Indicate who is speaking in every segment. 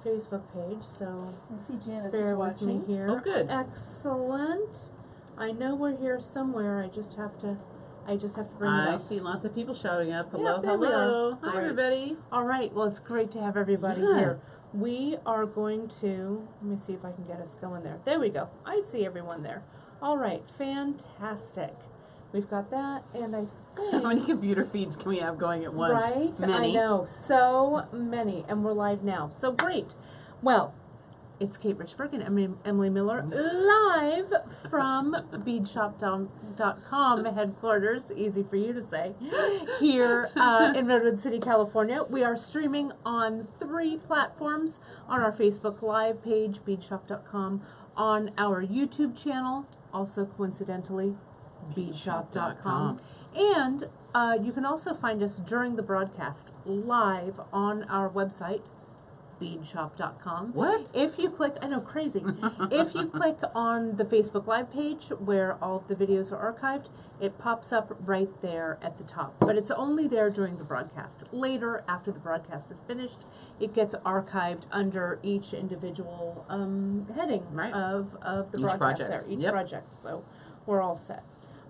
Speaker 1: Facebook page, so
Speaker 2: I see Janice
Speaker 1: bear
Speaker 2: is
Speaker 1: with me
Speaker 2: watching.
Speaker 1: here.
Speaker 3: Oh, good.
Speaker 1: Excellent. I know we're here somewhere. I just have to bring it
Speaker 3: I
Speaker 1: up.
Speaker 3: see lots of people showing up. Hello,
Speaker 1: Yeah, there we
Speaker 3: hello.
Speaker 1: are.
Speaker 3: Hi,
Speaker 1: Great.
Speaker 3: everybody.
Speaker 1: All right. Well, it's great to have everybody
Speaker 3: Yeah.
Speaker 1: here. We are going to, let me see if I can get us going there. There we go. I see everyone there. All right. Fantastic. We've got that, and I think...
Speaker 3: How many computer feeds can we have going at once?
Speaker 1: Right?
Speaker 3: Many.
Speaker 1: I know. So many. And we're live now. So great. Well, it's Kate Richburg and Emily Miller live from beadshop.com headquarters, easy for you to say, here in Redwood City, California. We are streaming on 3 platforms: on our Facebook Live page, beadshop.com, on our YouTube channel, also coincidentally, beadshop.com, and you can also find us during the broadcast live on our website, beadshop.com.
Speaker 3: What?
Speaker 1: If you click, I know, crazy. If you click on the Facebook Live page where all of the videos are archived, it pops up right there at the top. But it's only there during the broadcast. Later, after the broadcast is finished, it gets archived under each individual heading of the
Speaker 3: Each
Speaker 1: broadcast
Speaker 3: project.
Speaker 1: there, each
Speaker 3: Yep.
Speaker 1: project. So we're all set.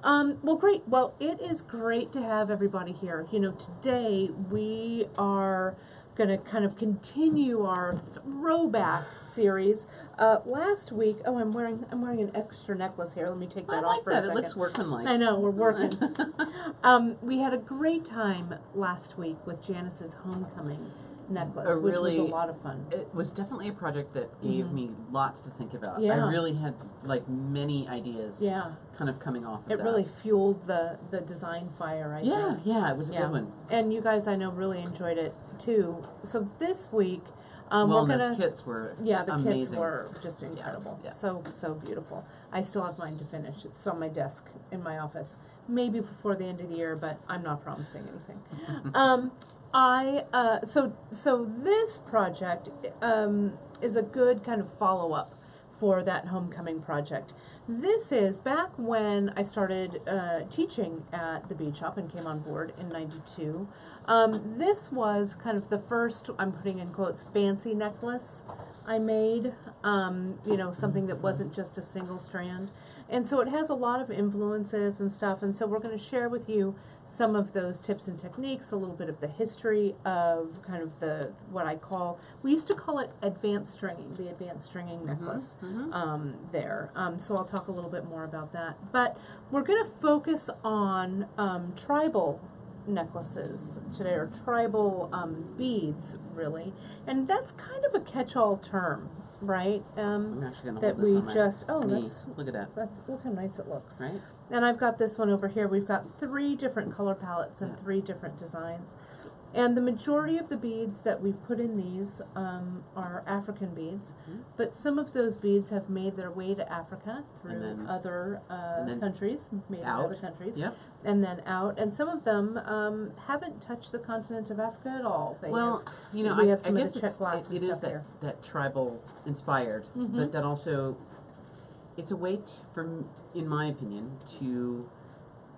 Speaker 1: Well, great. Well, it is great to have everybody here. You know, today we are going to kind of continue our throwback series. Last week, oh, I'm wearing an extra necklace here. Let me take that
Speaker 3: I
Speaker 1: off
Speaker 3: like
Speaker 1: for a
Speaker 3: that. It
Speaker 1: second.
Speaker 3: looks workmanlike.
Speaker 1: I know, we're working. We had a great time last week with Janice's homecoming necklace, which was a lot of fun.
Speaker 3: It was definitely a project that gave me lots to think about.
Speaker 1: Yeah.
Speaker 3: I really had like many ideas kind of coming off of
Speaker 1: It
Speaker 3: that.
Speaker 1: really fueled the design fire, I think.
Speaker 3: Yeah, it was a good one.
Speaker 1: And you guys, I know, really enjoyed it too. So this week,
Speaker 3: Well,
Speaker 1: we're
Speaker 3: and
Speaker 1: gonna...
Speaker 3: those kits were
Speaker 1: the
Speaker 3: amazing.
Speaker 1: kits were just incredible.
Speaker 3: Yeah.
Speaker 1: So beautiful. I still have mine to finish. It's on my desk in my office. Maybe before the end of the year, but I'm not promising anything. So this project is a good kind of follow-up for that homecoming project. This is back when I started teaching at the Bead Shop and came on board in '92. This was kind of the first, I'm putting in quotes, fancy necklace I made, you know, something that wasn't just a single strand. And so it has a lot of influences and stuff, and so we're going to share with you some of those tips and techniques, a little bit of the history of kind of what I call, we used to call it advanced stringing, the advanced stringing necklace there. So I'll talk a little bit more about that. But we're going to focus on tribal necklaces today, or tribal beads, really. And that's kind of a catch-all term, right?
Speaker 3: I'm actually going to
Speaker 1: That
Speaker 3: hold this
Speaker 1: we
Speaker 3: on my
Speaker 1: just,
Speaker 3: knee. Look at that.
Speaker 1: look how nice it looks.
Speaker 3: Right?
Speaker 1: And I've got this one over here. We've got 3 different color palettes and 3 different designs. And the majority of the beads that we've put in these are African beads, but some of those beads have made their way to Africa through other countries, made in other countries, and then out. And some of them haven't touched the continent of Africa at all.
Speaker 3: You know,
Speaker 1: we have
Speaker 3: I
Speaker 1: some of
Speaker 3: guess
Speaker 1: the Czech glass and
Speaker 3: it is
Speaker 1: stuff here.
Speaker 3: that tribal inspired, but that also, it's a way in my opinion, to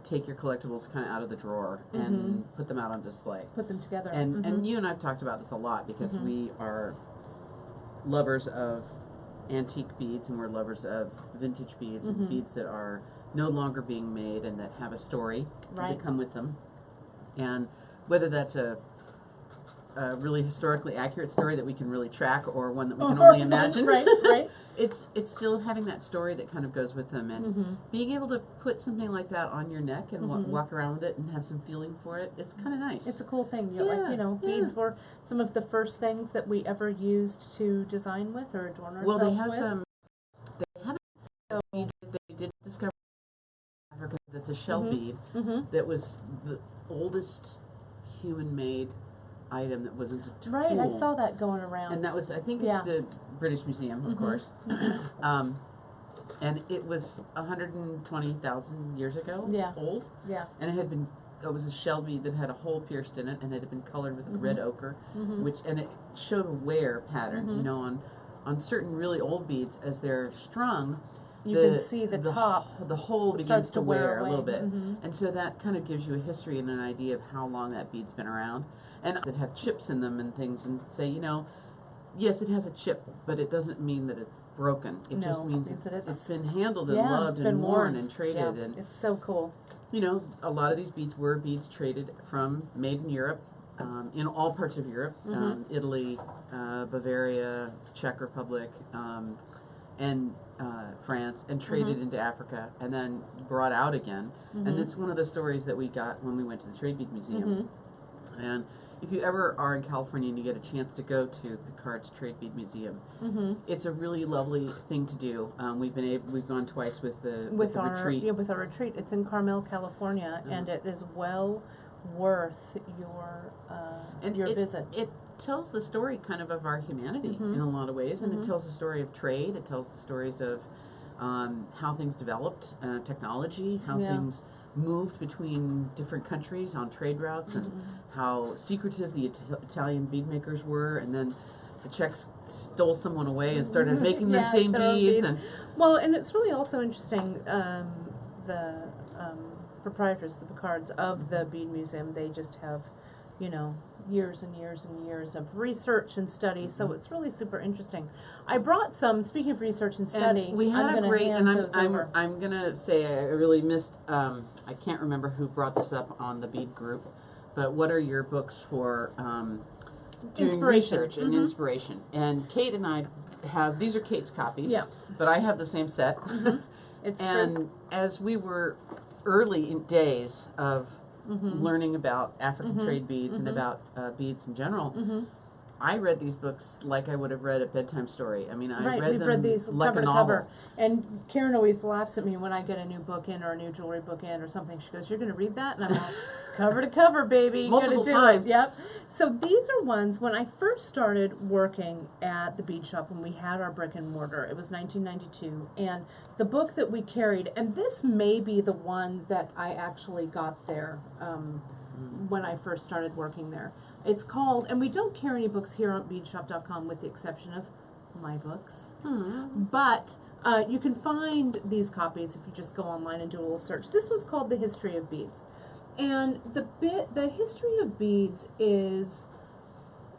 Speaker 3: take your collectibles kind of out of the drawer and put them out on display.
Speaker 1: Put them together.
Speaker 3: And you and I have talked about this a lot because we are lovers of antique beads and we're lovers of vintage beads and beads that are no longer being made and that have a story that come with them. And whether that's a really historically accurate story that we can really track or one that we can only imagine.
Speaker 1: Right.
Speaker 3: It's still having that story that kind of goes with them, and being able to put something like that on your neck and walk around with it and have some feeling for it, it's kind of nice.
Speaker 1: It's a cool thing. Beads were some of the first things that we ever used to design with or adorn ourselves with.
Speaker 3: Well, they have a bead that they did discover in Africa that's a shell bead that was the oldest human-made item that wasn't a tool.
Speaker 1: Right, I saw that going around.
Speaker 3: And that was, I think it's the British Museum, of course. And it was 120,000 years ago old.
Speaker 1: Yeah.
Speaker 3: And it was a shell bead that had a hole pierced in it and it had been colored with red ochre, and it showed a wear pattern, you know, on certain really old beads as they're strung.
Speaker 1: You can see the top.
Speaker 3: The hole begins to wear
Speaker 1: away.
Speaker 3: a little bit. And so that kind of gives you a history and an idea of how long that bead's been around. And that have chips in them and things, and say, you know, yes, it has a chip, but it doesn't mean that it's broken. It just means it's been handled and loved and worn and traded. And
Speaker 1: it's so cool.
Speaker 3: you know, a lot of these beads were beads traded made in Europe, in all parts of Europe, Italy, Bavaria, Czech Republic, and France, and traded into Africa, and then brought out again. And it's one of the stories that we got when we went to the Trade Bead Museum. And if you ever are in California and you get a chance to go to Picard's Trade Bead Museum, it's a really lovely thing to do. We've gone twice with the retreat.
Speaker 1: Yeah, with our retreat. It's in Carmel, California, and it is well worth your visit.
Speaker 3: It tells the story kind of our humanity in a lot of ways, and it tells the story of trade. It tells the stories of how things developed, technology, how things moved between different countries on trade routes, and how secretive the Italian bead makers were, and then the Czechs stole someone away and started making the same beads. And
Speaker 1: well, and it's really also interesting, the proprietors, the Picards of the Bead Museum, they just have, you know, years and years and years of research and study, so it's really super interesting. I brought some, speaking of research and study,
Speaker 3: and we had
Speaker 1: I'm
Speaker 3: a great, and
Speaker 1: I'm
Speaker 3: gonna say I really missed, I can't remember who brought this up on the bead group, but what are your books for doing research and inspiration? And Kate and I have, these are Kate's copies, but I have the same set.
Speaker 1: It's
Speaker 3: and
Speaker 1: true.
Speaker 3: As we were early in days of learning about African trade beads and about beads in general, I read these books like I would have read a bedtime story. I mean,
Speaker 1: We've read these
Speaker 3: like
Speaker 1: cover
Speaker 3: a
Speaker 1: to
Speaker 3: novel.
Speaker 1: cover. And Karen always laughs at me when I get a new book in or a new jewelry book in or something. She goes, "You're going to read that?" And I'm all, cover to cover, baby. You
Speaker 3: Multiple
Speaker 1: gotta do
Speaker 3: times.
Speaker 1: it. Yep. So these are ones, when I first started working at the bead shop, when we had our brick and mortar, it was 1992, and the book that we carried, and this may be the one that I actually got there when I first started working there. It's called, and we don't carry any books here on beadshop.com with the exception of my books, but you can find these copies if you just go online and do a little search. This one's called The History of Beads. And the history of beads is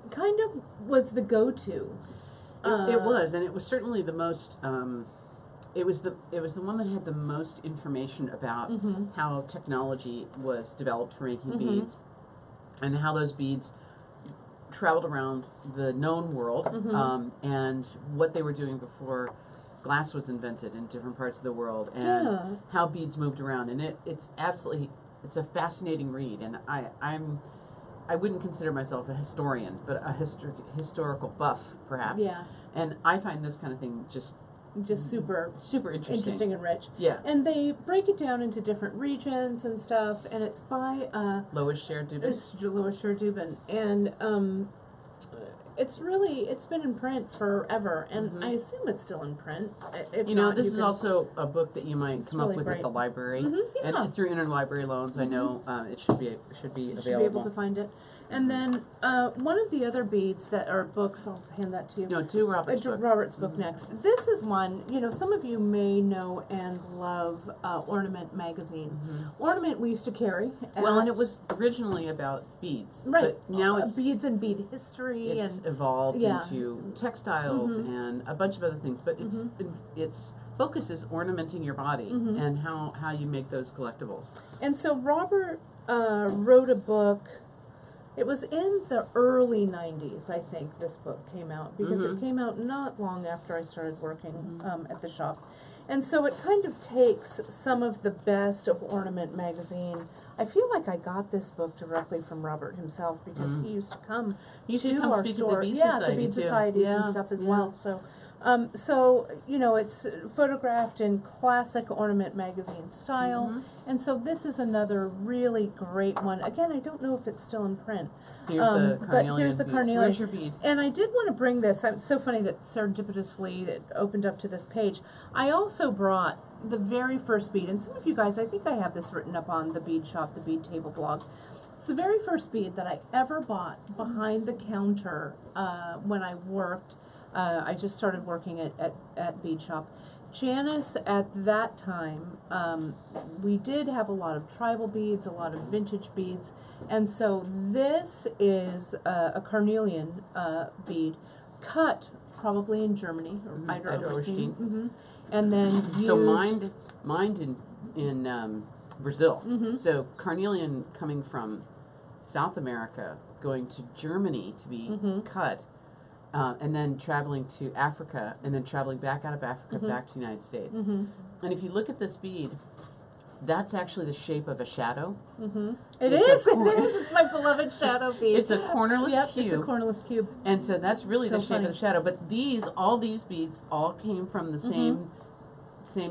Speaker 1: kind of was the go-to.
Speaker 3: It was, and it was certainly the most. It was the one that had the most information about how technology was developed for making beads, and how those beads traveled around the known world, and what they were doing before glass was invented in different parts of the world, and how beads moved around. And it's absolutely. It's a fascinating read, and I wouldn't consider myself a historian, but a historical buff, perhaps.
Speaker 1: Yeah.
Speaker 3: And I find this kind of thing just super interesting
Speaker 1: and rich.
Speaker 3: Yeah.
Speaker 1: And they break it down into different regions and stuff, and it's by
Speaker 3: Lois Sher-Dubin.
Speaker 1: It's Lois Sher-Dubin, and it's been in print forever, and I assume it's still in print. If
Speaker 3: you know,
Speaker 1: not,
Speaker 3: this is also a book that you might come
Speaker 1: really
Speaker 3: up with
Speaker 1: great.
Speaker 3: at the library,
Speaker 1: Yeah.
Speaker 3: and through interlibrary loans. I know it should be available.
Speaker 1: You should be able to find it. And then one of the other beads that are books, I'll hand that to you.
Speaker 3: No, to Robert's book.
Speaker 1: Robert's book next. This is one, you know, some of you may know and love Ornament magazine. Ornament we used to carry.
Speaker 3: Well, and it was originally about beads.
Speaker 1: Right.
Speaker 3: But now it's
Speaker 1: beads and bead history.
Speaker 3: It's
Speaker 1: and
Speaker 3: evolved into textiles and a bunch of other things. But its focus is ornamenting your body and how you make those collectibles.
Speaker 1: And so Robert wrote a book. It was in the early 90s, I think, this book came out, because it came out not long after I started working at the shop. And so it kind of takes some of the best of Ornament magazine. I feel like I got this book directly from Robert himself, because he used to come to our store. The Bead Societies and stuff as well. So, you know, it's photographed in classic Ornament magazine style, and so this is another really great one. Again, I don't know if it's still in print.
Speaker 3: Here's the carnelian.
Speaker 1: But here's the
Speaker 3: beads.
Speaker 1: carnelian.
Speaker 3: Where's your bead?
Speaker 1: And I did want to bring this. It's so funny that serendipitously it opened up to this page. I also brought the very first bead, and some of you guys, I think I have this written up on the Bead Shop, the Bead Table blog. It's the very first bead that I ever bought behind the counter when I worked. I just started working at Bead Shop. Janice, at that time, we did have a lot of tribal beads, a lot of vintage beads, and so this is a carnelian bead cut probably in Germany or
Speaker 3: Mhm.
Speaker 1: Eider
Speaker 3: Eider
Speaker 1: Oberstein.
Speaker 3: Oberstein.
Speaker 1: And then used.
Speaker 3: So mined in Brazil.
Speaker 1: Mhm.
Speaker 3: So carnelian coming from South America, going to Germany to be
Speaker 1: Mhm.
Speaker 3: cut, and then traveling to Africa, and then traveling back out of Africa
Speaker 1: Mhm.
Speaker 3: back to the United States.
Speaker 1: Mhm.
Speaker 3: And if you look at this bead, that's actually the shape of a shadow.
Speaker 1: Mm-hmm.
Speaker 3: It's
Speaker 1: It's my beloved shadow bead.
Speaker 3: It's a cornerless
Speaker 1: Yep,
Speaker 3: cube.
Speaker 1: it's a cornerless cube.
Speaker 3: And so that's really
Speaker 1: So
Speaker 3: the shape
Speaker 1: funny.
Speaker 3: of the shadow. But all these beads all came from the same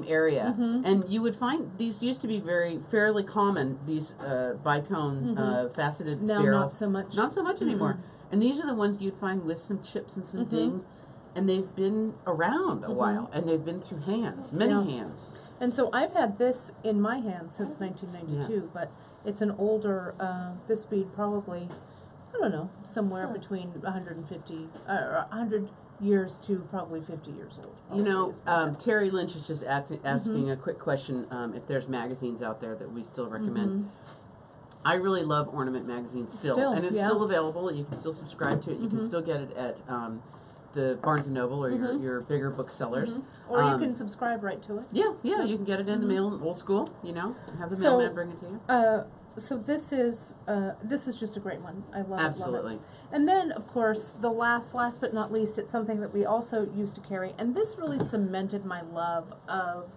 Speaker 3: area.
Speaker 1: Mhm.
Speaker 3: And you would find these used to be fairly common, these bicone faceted
Speaker 1: Now
Speaker 3: barrels.
Speaker 1: not so much.
Speaker 3: Not so much anymore.
Speaker 1: Mhm.
Speaker 3: And these are the ones you'd find with some chips and some
Speaker 1: Mhm.
Speaker 3: dings. And they've been around a
Speaker 1: Mhm.
Speaker 3: while. And they've been through hands, many
Speaker 1: Yeah.
Speaker 3: hands.
Speaker 1: And so I've had this in my hand since 1992, but it's an older, this bead probably, I don't know, somewhere between 150, or 100 years to probably 50 years old.
Speaker 3: You know,
Speaker 1: probably is my guess.
Speaker 3: Terry Lynch is just asking
Speaker 1: Mhm.
Speaker 3: a quick question if there's magazines out there that we still recommend.
Speaker 1: Mhm.
Speaker 3: I really love Ornament magazine still, and it's
Speaker 1: yeah.
Speaker 3: still available. You can still subscribe to it. You can
Speaker 1: Mhm.
Speaker 3: still get it at the Barnes & Noble or
Speaker 1: Mhm.
Speaker 3: your bigger booksellers.
Speaker 1: Mhm. Or you can subscribe right to it.
Speaker 3: Yeah, you can get it in the mail, old school, have the
Speaker 1: So,
Speaker 3: mailman bring it to you.
Speaker 1: So this is just a great one. I love
Speaker 3: Absolutely.
Speaker 1: it. And then, of course, the last but not least, it's something that we also used to carry, and this really cemented my love of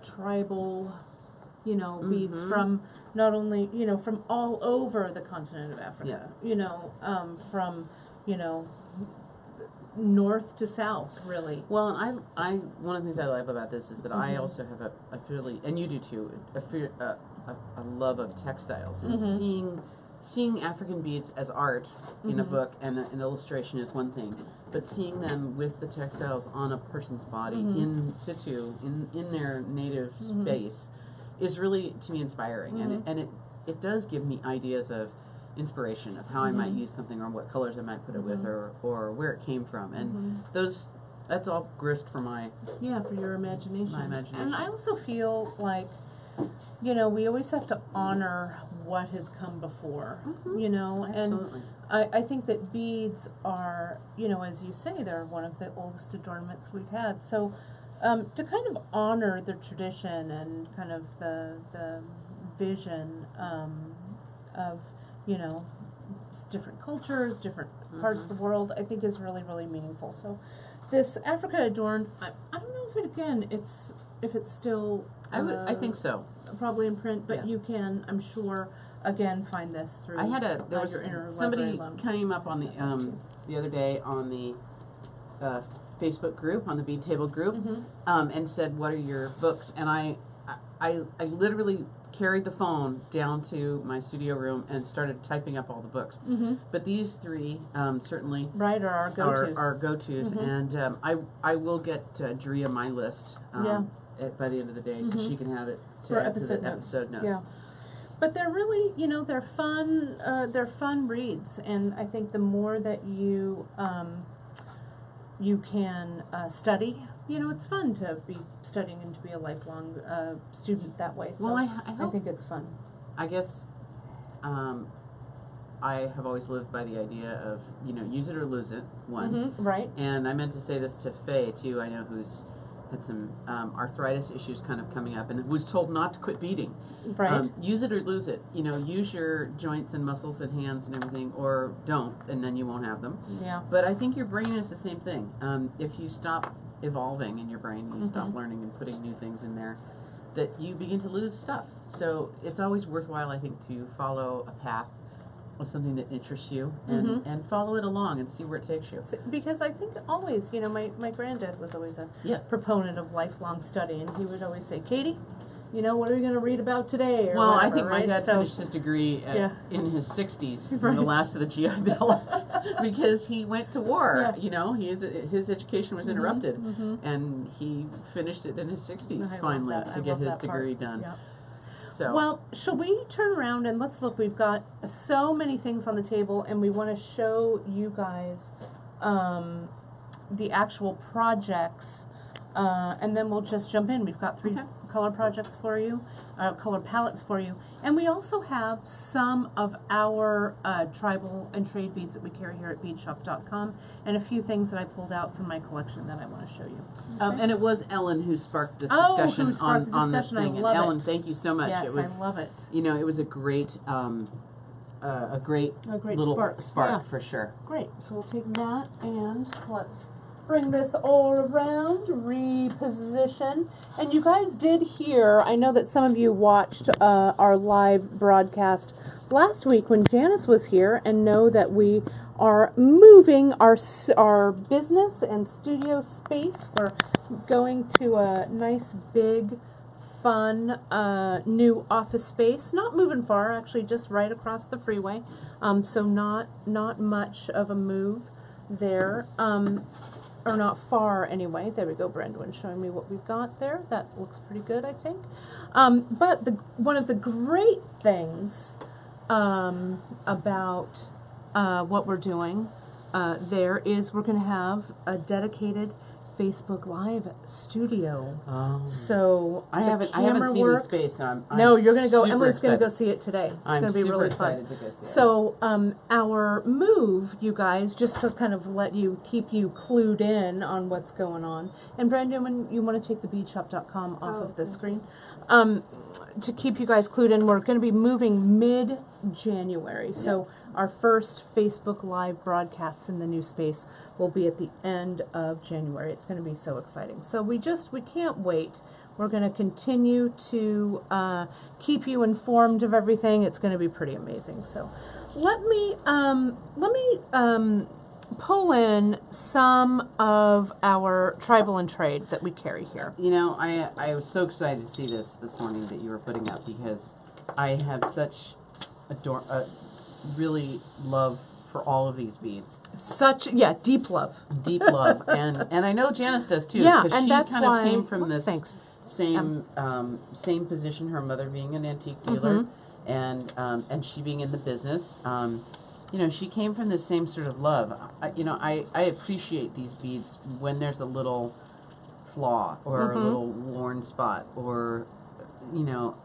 Speaker 1: tribal, beads
Speaker 3: Mhm.
Speaker 1: from not only from all over the continent of Africa. From north to south, really.
Speaker 3: Well, and I one of the things I love about this is that I
Speaker 1: Mhm.
Speaker 3: also have a fairly, and you do too, a love of textiles and
Speaker 1: Mhm.
Speaker 3: seeing African beads as art in a
Speaker 1: Mhm.
Speaker 3: book and an illustration is one thing, but seeing them with the textiles on a person's body
Speaker 1: Mhm.
Speaker 3: in situ in their native
Speaker 1: Mhm.
Speaker 3: space is really to me inspiring,
Speaker 1: Mhm.
Speaker 3: and it does give me ideas of inspiration of how I might
Speaker 1: Mhm.
Speaker 3: use something or what colors I might put it with
Speaker 1: Mhm.
Speaker 3: or where it came from, and
Speaker 1: Mhm.
Speaker 3: that's all grist for my
Speaker 1: For your imagination.
Speaker 3: My imagination.
Speaker 1: And I also feel like, we always have to honor what has come before, and
Speaker 3: absolutely.
Speaker 1: I think that beads are, as you say, they're one of the oldest adornments we've had. So to kind of honor the tradition and kind of the vision of, different cultures, different parts of the world, I think is really, really meaningful. So this Africa Adorned, I don't know if it's still
Speaker 3: I think so.
Speaker 1: probably in print, but
Speaker 3: Yeah.
Speaker 1: you can, I'm sure, again find this through.
Speaker 3: There was
Speaker 1: your interlibrary
Speaker 3: somebody
Speaker 1: loan.
Speaker 3: came up on
Speaker 1: Too.
Speaker 3: the other day on the Facebook group, on the Bead Table group,
Speaker 1: Mhm.
Speaker 3: and said, "What are your books?" And I literally carried the phone down to my studio room and started typing up all the books.
Speaker 1: Mhm.
Speaker 3: But these three certainly
Speaker 1: Right, are our go-tos.
Speaker 3: are go-tos,
Speaker 1: Mhm.
Speaker 3: and I will get Drea my list by the end of the day, so
Speaker 1: Mhm.
Speaker 3: she can have it to
Speaker 1: For
Speaker 3: add to
Speaker 1: episode
Speaker 3: the
Speaker 1: notes.
Speaker 3: episode notes.
Speaker 1: Yeah. But they're really, they're fun. They're fun reads, and I think the more that you can study, it's fun to be studying and to be a lifelong student that way. So
Speaker 3: Well, I
Speaker 1: I
Speaker 3: hope,
Speaker 1: think it's fun.
Speaker 3: I guess I have always lived by the idea of use it or lose it. One,
Speaker 1: Right.
Speaker 3: and I meant to say this to Faye too. I know who's had some arthritis issues kind of coming up, and was told not to quit beading.
Speaker 1: Right.
Speaker 3: Use it or lose it. Use your joints and muscles and hands and everything, or don't, and then you won't have them.
Speaker 1: Yeah.
Speaker 3: But I think your brain is the same thing. If you stop evolving in your brain, you stop learning and putting new things in there, that you begin to lose stuff. So it's always worthwhile, I think, to follow a path of something that interests you and follow it along and see where it takes you.
Speaker 1: Because I think always, my granddad was always a proponent of lifelong study, and he would always say, "Katie, what are we going to read about today?" Or
Speaker 3: well,
Speaker 1: whatever,
Speaker 3: I think my
Speaker 1: right?
Speaker 3: dad
Speaker 1: So,
Speaker 3: finished his degree in his 60s,
Speaker 1: Right.
Speaker 3: the last of the GI Bill, because he went to war.
Speaker 1: Yeah.
Speaker 3: His education was interrupted, and he finished it in his 60s
Speaker 1: I love
Speaker 3: finally
Speaker 1: that. I
Speaker 3: to get
Speaker 1: love
Speaker 3: his
Speaker 1: that part.
Speaker 3: degree done.
Speaker 1: Yeah.
Speaker 3: So
Speaker 1: Well, shall we turn around and let's look? We've got so many things on the table, and we want to show you guys the actual projects, and then we'll just jump in. We've got three color projects for you, color palettes for you. And we also have some of our tribal and trade beads that we carry here at beadshop.com, and a few things that I pulled out from my collection that I want to show you. Okay.
Speaker 3: And it was Ellen who sparked this
Speaker 1: Oh,
Speaker 3: discussion
Speaker 1: who sparked the
Speaker 3: on this
Speaker 1: discussion. I
Speaker 3: thing. And
Speaker 1: love
Speaker 3: Ellen,
Speaker 1: it.
Speaker 3: thank you so much.
Speaker 1: Yes,
Speaker 3: it was,
Speaker 1: I love it.
Speaker 3: You know, it was a great little
Speaker 1: Yeah.
Speaker 3: for sure.
Speaker 1: Great. So we'll take that and let's bring this all around, reposition. And you guys did hear, I know that some of you watched our live broadcast last week when Janice was here, and know that we are moving our business and studio space. We're going to a nice big fun new office space. Not moving far, actually, just right across the freeway. So not much of a move there. Or not far anyway. There we go, Brandon, showing me what we've got there. That looks pretty good, I think. But one of the great things about what we're doing there is we're going to have a dedicated Facebook Live studio. So
Speaker 3: I haven't seen the space. So I'm
Speaker 1: no, you're going to go.
Speaker 3: super
Speaker 1: Emily's going to go
Speaker 3: excited.
Speaker 1: see it today. It's
Speaker 3: I'm
Speaker 1: going to be
Speaker 3: super
Speaker 1: really
Speaker 3: excited
Speaker 1: fun.
Speaker 3: to go see it.
Speaker 1: So our move, you guys, just to kind of keep you clued in on what's going on. And Brandon, when you want to take the beadshop.com off of the screen, to keep you guys clued in, we're going to be moving mid-January. So our first Facebook Live broadcasts in the new space will be at the end of January. It's going to be so exciting. So we can't wait. We're going to continue to keep you informed of everything. It's going to be pretty amazing. So let me pull in some of our tribal and trade that we carry here.
Speaker 3: You know, I was so excited to see this morning that you were putting up, because I have such really love for all of these beads.
Speaker 1: Deep love.
Speaker 3: Deep love. and I know Janice does too.
Speaker 1: Yeah,
Speaker 3: because
Speaker 1: and
Speaker 3: she
Speaker 1: that's
Speaker 3: kind
Speaker 1: why.
Speaker 3: of came from this
Speaker 1: Thanks.
Speaker 3: same position, her mother being an antique dealer, and she being in the business. You know, she came from the same sort of love. I appreciate these beads when there's a little flaw or a little worn spot, or, you know,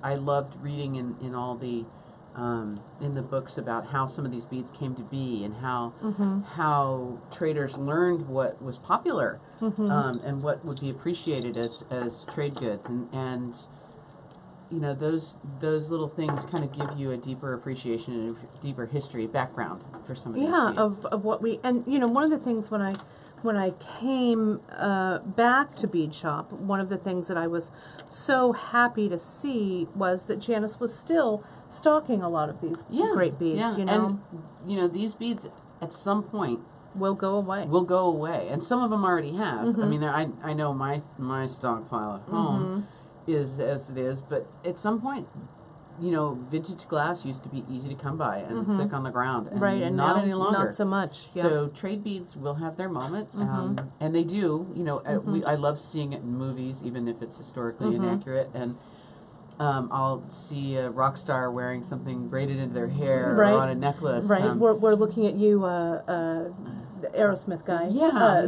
Speaker 3: I loved reading in all the in the books about how some of these beads came to be, and how traders learned what was popular, and what would be appreciated as trade goods, and you know, those little things kind of give you a deeper appreciation and a deeper history background for some of these beads.
Speaker 1: of what we, and you know, one of the things when I came back to Bead Shop, one of the things that I was so happy to see was that Janice was still stocking a lot of these great beads. You know,
Speaker 3: and you know, these beads at some point
Speaker 1: will go away.
Speaker 3: And some of them already have. I mean, I know my stockpile at home is as it is, but at some point, you know, vintage glass used to be easy to come by and thick on the ground, and
Speaker 1: and
Speaker 3: not
Speaker 1: now,
Speaker 3: any longer.
Speaker 1: not so much. Yeah.
Speaker 3: So trade beads will have their moment, and they do. You know, I love seeing it in movies, even if it's historically inaccurate. And I'll see a rock star wearing something braided into their hair or on a necklace.
Speaker 1: Right. We're looking at you, the Aerosmith guy.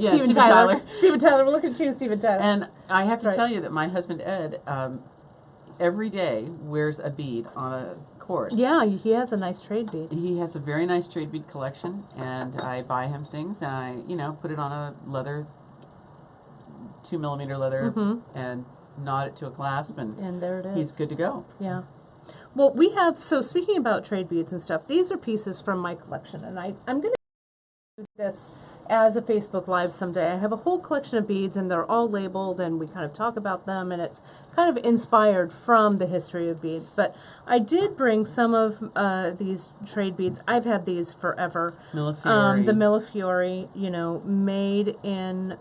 Speaker 3: Steven Tyler.
Speaker 1: Steven Tyler. We're looking at you, Steven Tyler.
Speaker 3: And I have to tell you that my husband Ed, every day wears a bead on a cord.
Speaker 1: Yeah, he has a nice trade bead.
Speaker 3: He has a very nice trade bead collection, and I buy him things, and I, you know, put it on a leather, 2mm leather, and knot it to a clasp, and
Speaker 1: there it is.
Speaker 3: He's good to go.
Speaker 1: Yeah. Well, we have, so speaking about trade beads and stuff, these are pieces from my collection, and I'm going to do this as a Facebook Live someday. I have a whole collection of beads, and they're all labeled, and we kind of talk about them, and it's kind of inspired from the history of beads. But I did bring some of these trade beads. I've had these forever.
Speaker 3: Millefiori.
Speaker 1: The Millefiori, you know, made in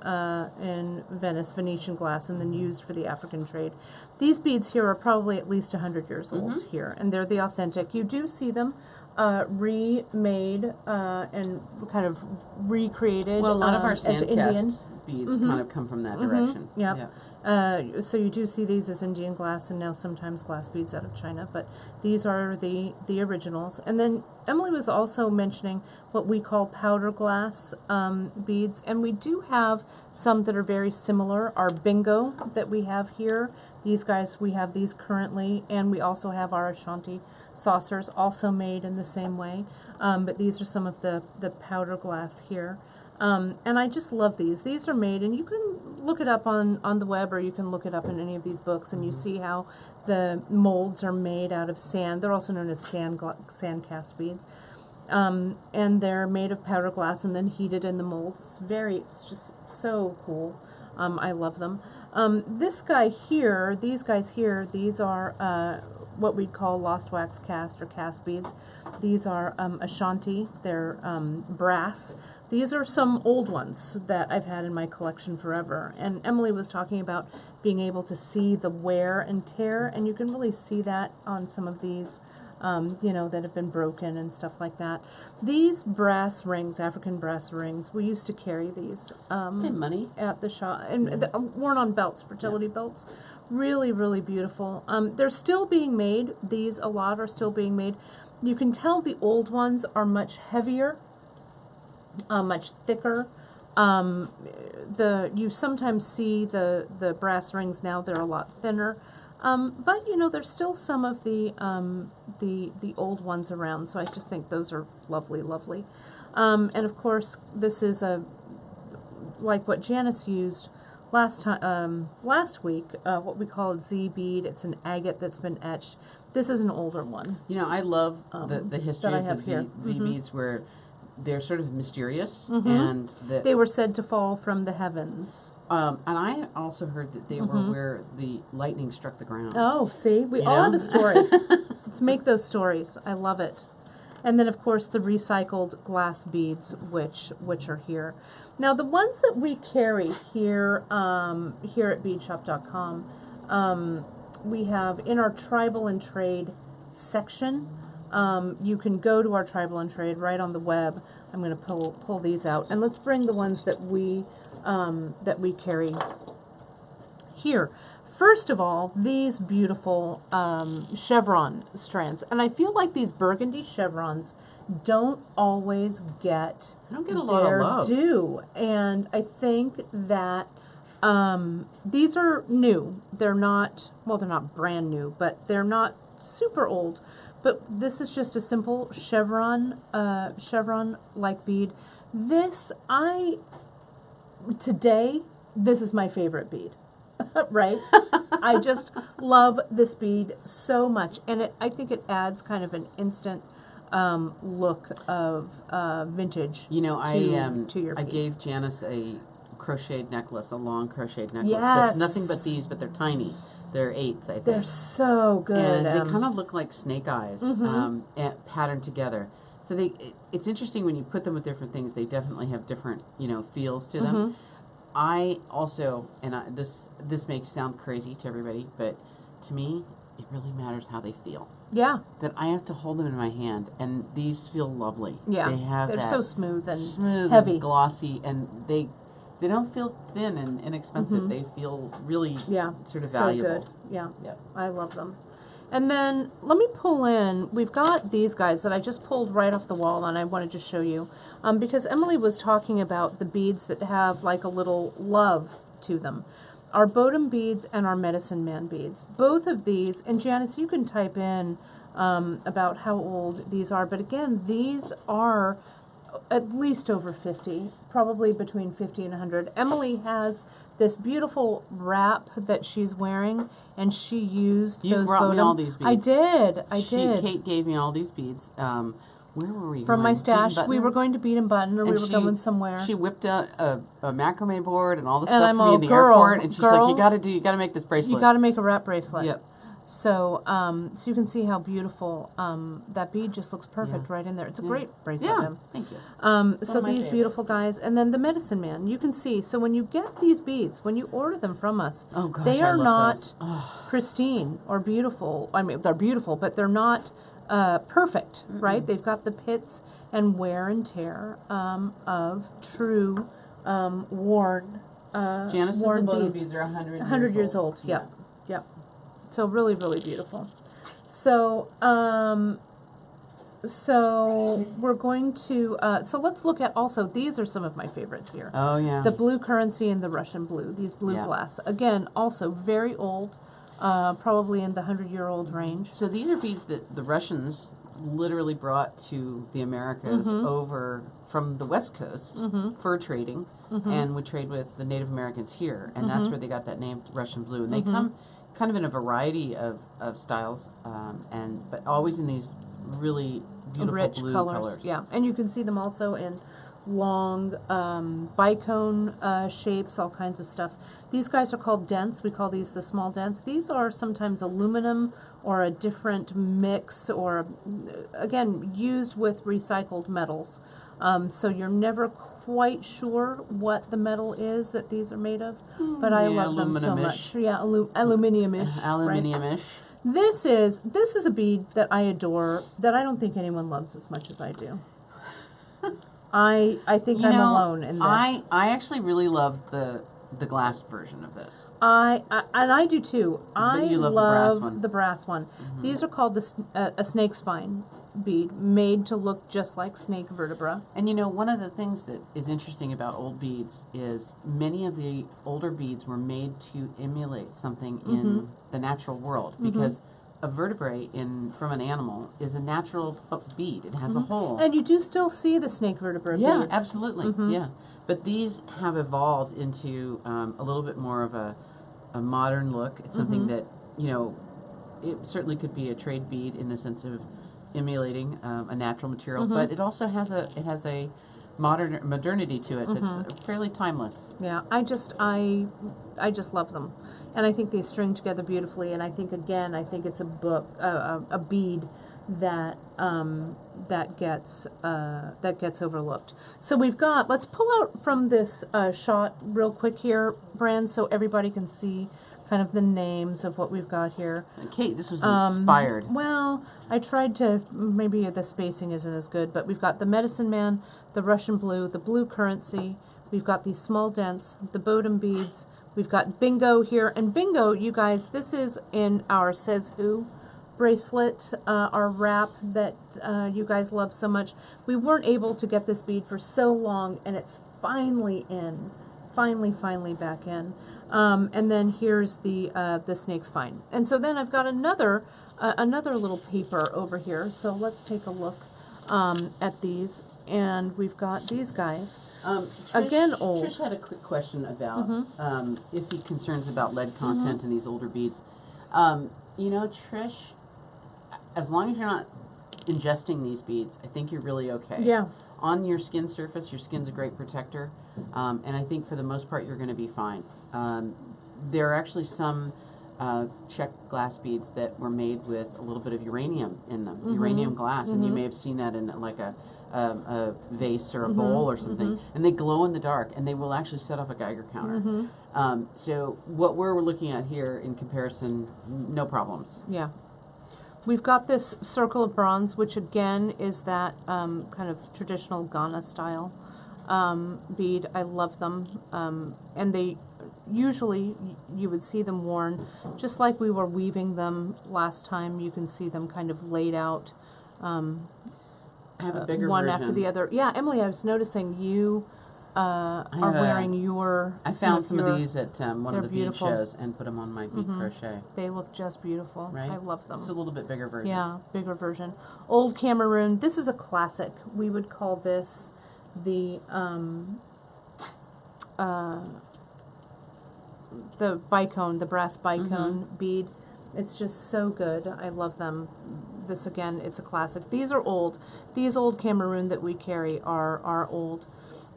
Speaker 1: Venice, Venetian glass, and then used for the African trade. These beads here are probably at least 100 years old here, and they're the authentic. You do see them remade and kind of recreated.
Speaker 3: Well, a lot of our
Speaker 1: as Indian.
Speaker 3: beads kind of come from that direction.
Speaker 1: Yep.
Speaker 3: Yeah.
Speaker 1: So you do see these as Indian glass and now sometimes glass beads out of China, but these are the originals. And then Emily was also mentioning what we call powder glass beads, and we do have some that are very similar. Our bingo that we have here, these guys, we have these currently, and we also have our Ashanti saucers also made in the same way. But these are some of the powder glass here. And I just love these. These are made, and you can look it up on the web, or you can look it up in any of these books, and you see how the molds are made out of sand. They're also known as sand cast beads. And they're made of powder glass and then heated in the molds. It's just so cool. I love them. This guy here, these guys here, these are what we'd call lost wax cast or cast beads. These are Ashanti. They're brass. These are some old ones that I've had in my collection forever. And Emily was talking about being able to see the wear and tear, and you can really see that on some of these, that have been broken and stuff like that. These brass rings, African brass rings, we used to carry these
Speaker 3: money
Speaker 1: at the shop, and worn on belts, fertility belts. Really, really beautiful. They're still being made. These, a lot are still being made. You can tell the old ones are much heavier. Much thicker. You sometimes see the brass rings now; they're a lot thinner, but there's still some of the old ones around. So I just think those are lovely, lovely. And of course, this is like what Janice used last week. What we call a Z bead. It's an agate that's been etched. This is an older one.
Speaker 3: I love the history of the Z beads where they're sort of mysterious, and
Speaker 1: they were said to fall from the heavens.
Speaker 3: And I also heard that they were where the lightning struck the ground.
Speaker 1: Oh, see, we all have a story. Let's make those stories. I love it. And then, of course, the recycled glass beads, which are here. Now, the ones that we carry here here at beadshop.com, we have in our Tribal and Trade section. You can go to our Tribal and Trade right on the web. I'm going to pull these out, and let's bring the ones that we carry here. First of all, these beautiful chevron strands, and I feel like these burgundy chevrons don't always get
Speaker 3: a lot of love.
Speaker 1: due, and I think that these are new. They're not brand new, but they're not super old. But this is just a simple chevron-like bead. This is my favorite bead, right? I just love this bead so much, and I think it adds kind of an instant look of vintage. To your piece.
Speaker 3: I gave Janice a crocheted necklace, a long crocheted necklace.
Speaker 1: Yes.
Speaker 3: That's nothing but these, but they're tiny. They're 8s, I think.
Speaker 1: They're so good.
Speaker 3: And they kind of look like snake eyes, and patterned together. So it's interesting when you put them with different things. They definitely have different, feels to them. I also, this may sound crazy to everybody, but to me, it really matters how they feel.
Speaker 1: Yeah.
Speaker 3: That I have to hold them in my hand, and these feel lovely.
Speaker 1: Yeah.
Speaker 3: They're
Speaker 1: so smooth and heavy,
Speaker 3: and glossy, and they don't feel thin and inexpensive. They feel really sort of valuable.
Speaker 1: Good. Yeah. Yep. I love them. And then let me pull in, we've got these guys that I just pulled right off the wall, and I wanted to show you. Because Emily was talking about the beads that have like a little love to them. Our Bodum beads and our Medicine Man beads. Both of these, and Janice, you can type in about how old these are, but again, these are at least over 50, probably between 50 and 100. Emily has this beautiful wrap that she's wearing, and she used those
Speaker 3: You brought me all these beads.
Speaker 1: I did.
Speaker 3: Kate gave me all these beads. Where were we
Speaker 1: From
Speaker 3: going?
Speaker 1: my stash. We were going to Bead and Button, or we were going somewhere.
Speaker 3: She whipped out a macrame board and all the
Speaker 1: And
Speaker 3: stuff
Speaker 1: I'm
Speaker 3: for me
Speaker 1: all,
Speaker 3: in the
Speaker 1: "Girl,
Speaker 3: airport, and she's like, you gotta make this bracelet.
Speaker 1: You got to make a wrap bracelet.
Speaker 3: Yep.
Speaker 1: So, so you can see how beautiful that bead just looks perfect right in there. It's a great bracelet.
Speaker 3: Yeah, thank you.
Speaker 1: So these beautiful guys, and then the Medicine Man. You can see. So when you get these beads, when you order them from us,
Speaker 3: oh gosh,
Speaker 1: they are not
Speaker 3: oh.
Speaker 1: pristine or beautiful. I mean, they're beautiful, but they're not perfect, right? They've got the pits and wear and tear of true worn
Speaker 3: Janice's
Speaker 1: worn
Speaker 3: Loboto
Speaker 1: beads.
Speaker 3: beads are 100
Speaker 1: 100 years old. Yep. Yep. So really, really beautiful. So, so we're going to, so let's look at also, these are some of my favorites here.
Speaker 3: Oh, yeah.
Speaker 1: The blue currency and the Russian blue, these blue
Speaker 3: Yeah.
Speaker 1: glass. Again, also very old, probably in the 100-year-old range.
Speaker 3: So these are beads that the Russians literally brought to the Americas over from the West Coast for trading, and would trade with the Native Americans here, and that's where they got that name Russian blue. And they come kind of in a variety of styles, but always in these really beautiful
Speaker 1: Rich
Speaker 3: blue
Speaker 1: colors. Yeah, and you can see them also in long bicone shapes, all kinds of stuff. These guys are called dents. We call these the small dents. These are sometimes aluminum or a different mix, or again used with recycled metals. So you're never quite sure what the metal is that these are made of, but I love them so much. Yeah, aluminium-ish.
Speaker 3: Aluminium-ish.
Speaker 1: Right? This is a bead that I adore, that I don't think anyone loves as much as I do. I think I'm alone in this.
Speaker 3: I actually really love the glass version of this.
Speaker 1: And I do too.
Speaker 3: But you love
Speaker 1: the brass one. These are called a snake spine bead, made to look just like snake vertebra.
Speaker 3: And you know, one of the things that is interesting about old beads is many of the older beads were made to emulate something in the natural world, because a vertebrae from an animal is a natural bead. It has a hole.
Speaker 1: And you do still see the snake vertebra beads.
Speaker 3: Yeah, absolutely. Yeah. But these have evolved into a little bit more of a modern look. It's something that, you know, it certainly could be a trade bead in the sense of emulating a natural material, but it also has a modernity to it that's fairly timeless.
Speaker 1: Yeah, I just love them, and I think they string together beautifully. And I think it's a bead that that gets overlooked. So let's pull out from this shot real quick here, Bran, so everybody can see kind of the names of what we've got here.
Speaker 3: Kate, this was inspired.
Speaker 1: Well, I tried to, maybe the spacing isn't as good, but we've got the Medicine Man, the Russian blue, the blue currency, we've got these small dents, the Bodum beads, we've got Bingo here, and Bingo, you guys, this is in our Says Who bracelet, our wrap that you guys love so much. We weren't able to get this bead for so long, and it's finally back in. And then here's the snake spine. And so then I've got another little paper over here. So let's take a look at these. And we've got these guys. Again, old.
Speaker 3: Trish had a quick question about iffy concerns about lead content in these older beads. You know, Trish, as long as you're not ingesting these beads, I think you're really okay.
Speaker 1: Yeah.
Speaker 3: On your skin surface, your skin's a great protector, and I think for the most part you're going to be fine. There are actually some Czech glass beads that were made with a little bit of uranium in them, uranium glass, and you may have seen that in like a vase or a bowl or something, and they glow in the dark, and they will actually set off a Geiger counter. So what we're looking at here in comparison, no problems.
Speaker 1: Yeah. We've got this circle of bronze, which again is that kind of traditional Ghana style bead. I love them. And they usually, you would see them worn just like we were weaving them last time. You can see them kind of laid out
Speaker 3: I have a bigger
Speaker 1: one
Speaker 3: version.
Speaker 1: after the other. Yeah, Emily, I was noticing you are wearing your...
Speaker 3: I found some of these at one of the
Speaker 1: beautiful.
Speaker 3: bead shows and put them on my bead crochet.
Speaker 1: They look just beautiful.
Speaker 3: Right?
Speaker 1: I love them.
Speaker 3: It's a little bit bigger version.
Speaker 1: Yeah, bigger version. Old Cameroon. This is a classic. We would call this the bicone, the brass bicone bead. It's just so good. I love them. This again, it's a classic. These are old. These old Cameroon that we carry are old.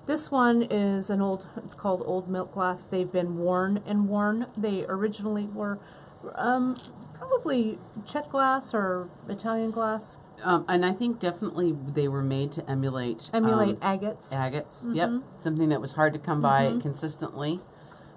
Speaker 1: This one is an old, it's called old milk glass. They've been worn and worn. They originally were probably Czech glass or Italian glass.
Speaker 3: And I think definitely they were made to emulate
Speaker 1: agates.
Speaker 3: Agates, yep. Something that was hard to come by consistently.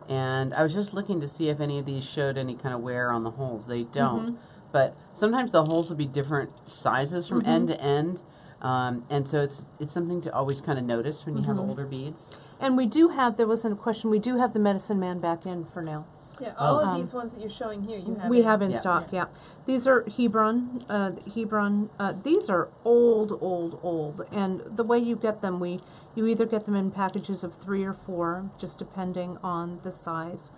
Speaker 3: And I was just looking to see if any of these showed any kind of wear on the holes. They don't. But sometimes the holes will be different sizes from end to end. And so it's something to always kind of notice when you have older beads.
Speaker 1: And we do have, there was a question, we do have the Medicine Man back in for now.
Speaker 2: Yeah, all of these ones that you're showing here, you have.
Speaker 1: We have in
Speaker 3: Yeah.
Speaker 1: stock, yeah. These are Hebron, these are old, and the way you get them, you either get them in packages of 3 or 4, just depending on the size.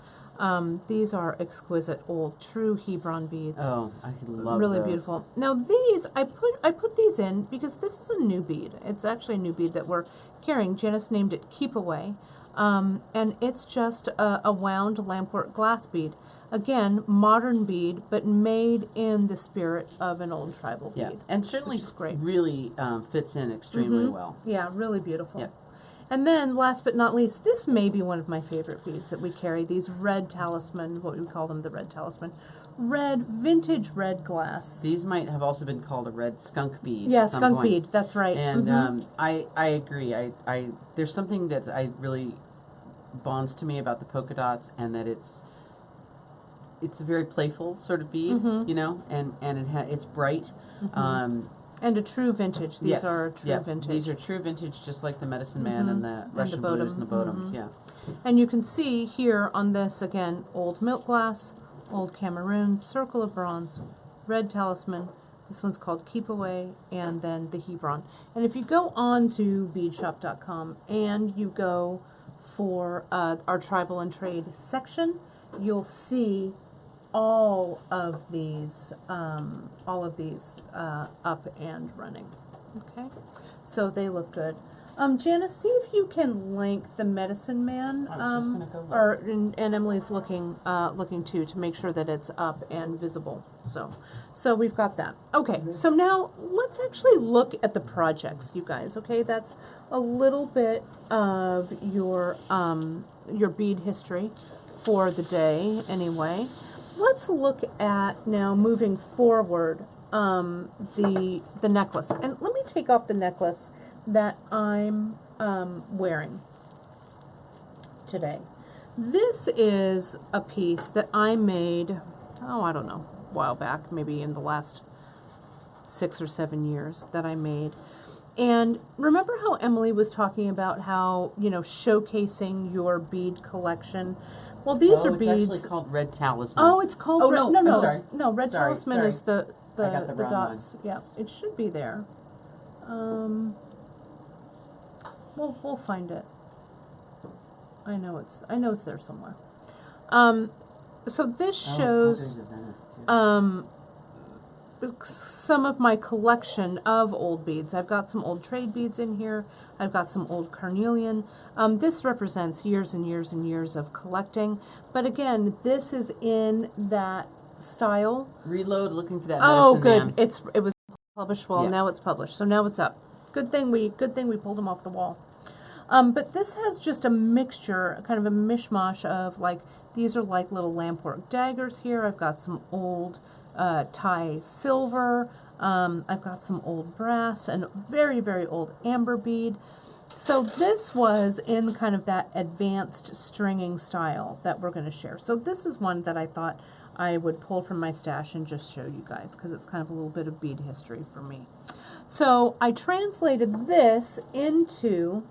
Speaker 1: These are exquisite old, true Hebron beads.
Speaker 3: Oh, I love
Speaker 1: Really
Speaker 3: those.
Speaker 1: beautiful. Now these, I put these in because this is a new bead. It's actually a new bead that we're carrying. Janice named it Keep Away. And it's just a wound lampwork glass bead. Again, modern bead, but made in the spirit of an old tribal bead.
Speaker 3: Yeah, and certainly
Speaker 1: which is great.
Speaker 3: really fits in extremely well.
Speaker 1: Yeah, really beautiful.
Speaker 3: Yeah.
Speaker 1: And then, last but not least, this may be one of my favorite beads that we carry. These red talisman, what we call them, the red talisman. Vintage red glass.
Speaker 3: These might have also been called a red skunk bead.
Speaker 1: Yeah,
Speaker 3: at some
Speaker 1: skunk
Speaker 3: point.
Speaker 1: bead, that's right.
Speaker 3: And I agree. I there's something that I really bonds to me about the polka dots, and that it's a very playful sort of bead, you know, and it's bright.
Speaker 1: And a true vintage. These
Speaker 3: Yes,
Speaker 1: are a true
Speaker 3: yeah,
Speaker 1: vintage.
Speaker 3: These are true vintage, just like the Medicine Man and the Russian blues and the Bottoms. Yeah.
Speaker 1: And you can see here on this, again, old milk glass, old Cameroon, circle of bronze, red talisman. This one's called Keep Away, and then the Hebron. And if you go on to beadshop.com and you go for our tribal and trade section, you'll see all of these up and running. Okay, so they look good. Janice, see if you can link the Medicine Man,
Speaker 3: I was just gonna go look.
Speaker 1: and Emily's looking too to make sure that it's up and visible. So we've got that. Okay, so now let's actually look at the projects, you guys. Okay, that's a little bit of your bead history for the day, anyway. Let's look at now moving forward the necklace, and let me take off the necklace that I'm wearing today. This is a piece that I made, I don't know, a while back, maybe in the last 6 or 7 years that I made. And remember how Emily was talking about how, you know, showcasing your bead collection? Well, these are beads.
Speaker 3: It's actually called Red Talisman.
Speaker 1: Oh, it's called red,
Speaker 3: no, I'm sorry.
Speaker 1: no, red
Speaker 3: Sorry,
Speaker 1: talisman
Speaker 3: sorry.
Speaker 1: is the
Speaker 3: I got the wrong
Speaker 1: dots. Yeah, it should be there. We'll find it. I know it's there somewhere. So this shows some of my collection of old beads. I've got some old trade beads in here. I've got some old carnelian. This represents years and years and years of collecting. But again, this is in that style.
Speaker 3: Reload, looking for that
Speaker 1: Oh,
Speaker 3: Medicine
Speaker 1: good.
Speaker 3: Man.
Speaker 1: It was published. Well,
Speaker 3: Yeah.
Speaker 1: now it's published. So now it's up. Good thing we pulled them off the wall. But this has just a mixture, kind of a mishmash of these are like little lampwork daggers here. I've got some old Thai silver. I've got some old brass and very, very old amber bead. So this was in kind of that advanced stringing style that we're going to share. So this is one that I thought I would pull from my stash and just show you guys because it's kind of a little bit of bead history for me. So I translated this into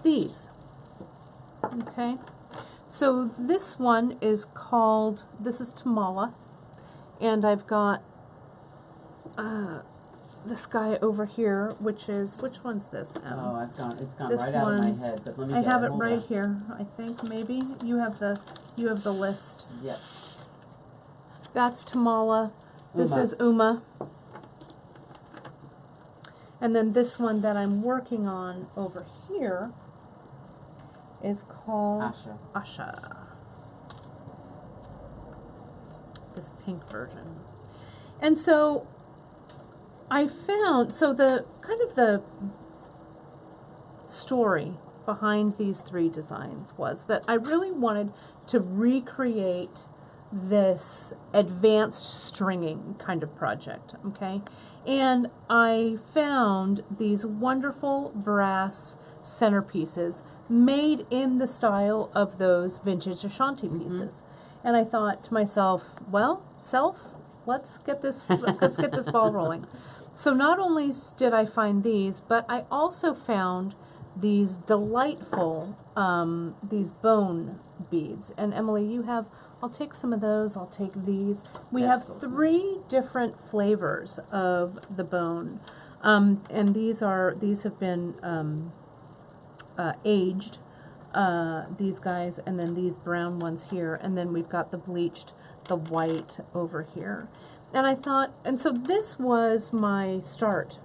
Speaker 1: these. Okay, so this one is called, this is Tamala, and I've got this guy over here, which one's this?
Speaker 3: Oh, it's gone
Speaker 1: This
Speaker 3: right out of my
Speaker 1: one's-
Speaker 3: head. But let me
Speaker 1: I
Speaker 3: get
Speaker 1: have
Speaker 3: it.
Speaker 1: it
Speaker 3: Hold
Speaker 1: right
Speaker 3: on.
Speaker 1: here. I think maybe you have the list.
Speaker 3: Yeah.
Speaker 1: That's Tamala. This
Speaker 3: Uma.
Speaker 1: is Uma. And then this one that I'm working on over here is called
Speaker 3: Asha.
Speaker 1: Asha. This pink version. And so I found, so the kind of the story behind these 3 designs was that I really wanted to recreate this advanced stringing kind of project, okay? And I found these wonderful brass centerpieces made in the style of those vintage Ashanti pieces. And I thought to myself, well, let's get this ball rolling. So not only did I find these, but I also found these delightful, these bone beads. And Emily, you have, I'll take some of those, I'll take these. We have 3 different flavors of the bone. And these have been aged, these guys, and then these brown ones here, and then we've got the bleached, the white over here. And I thought, and so this was my start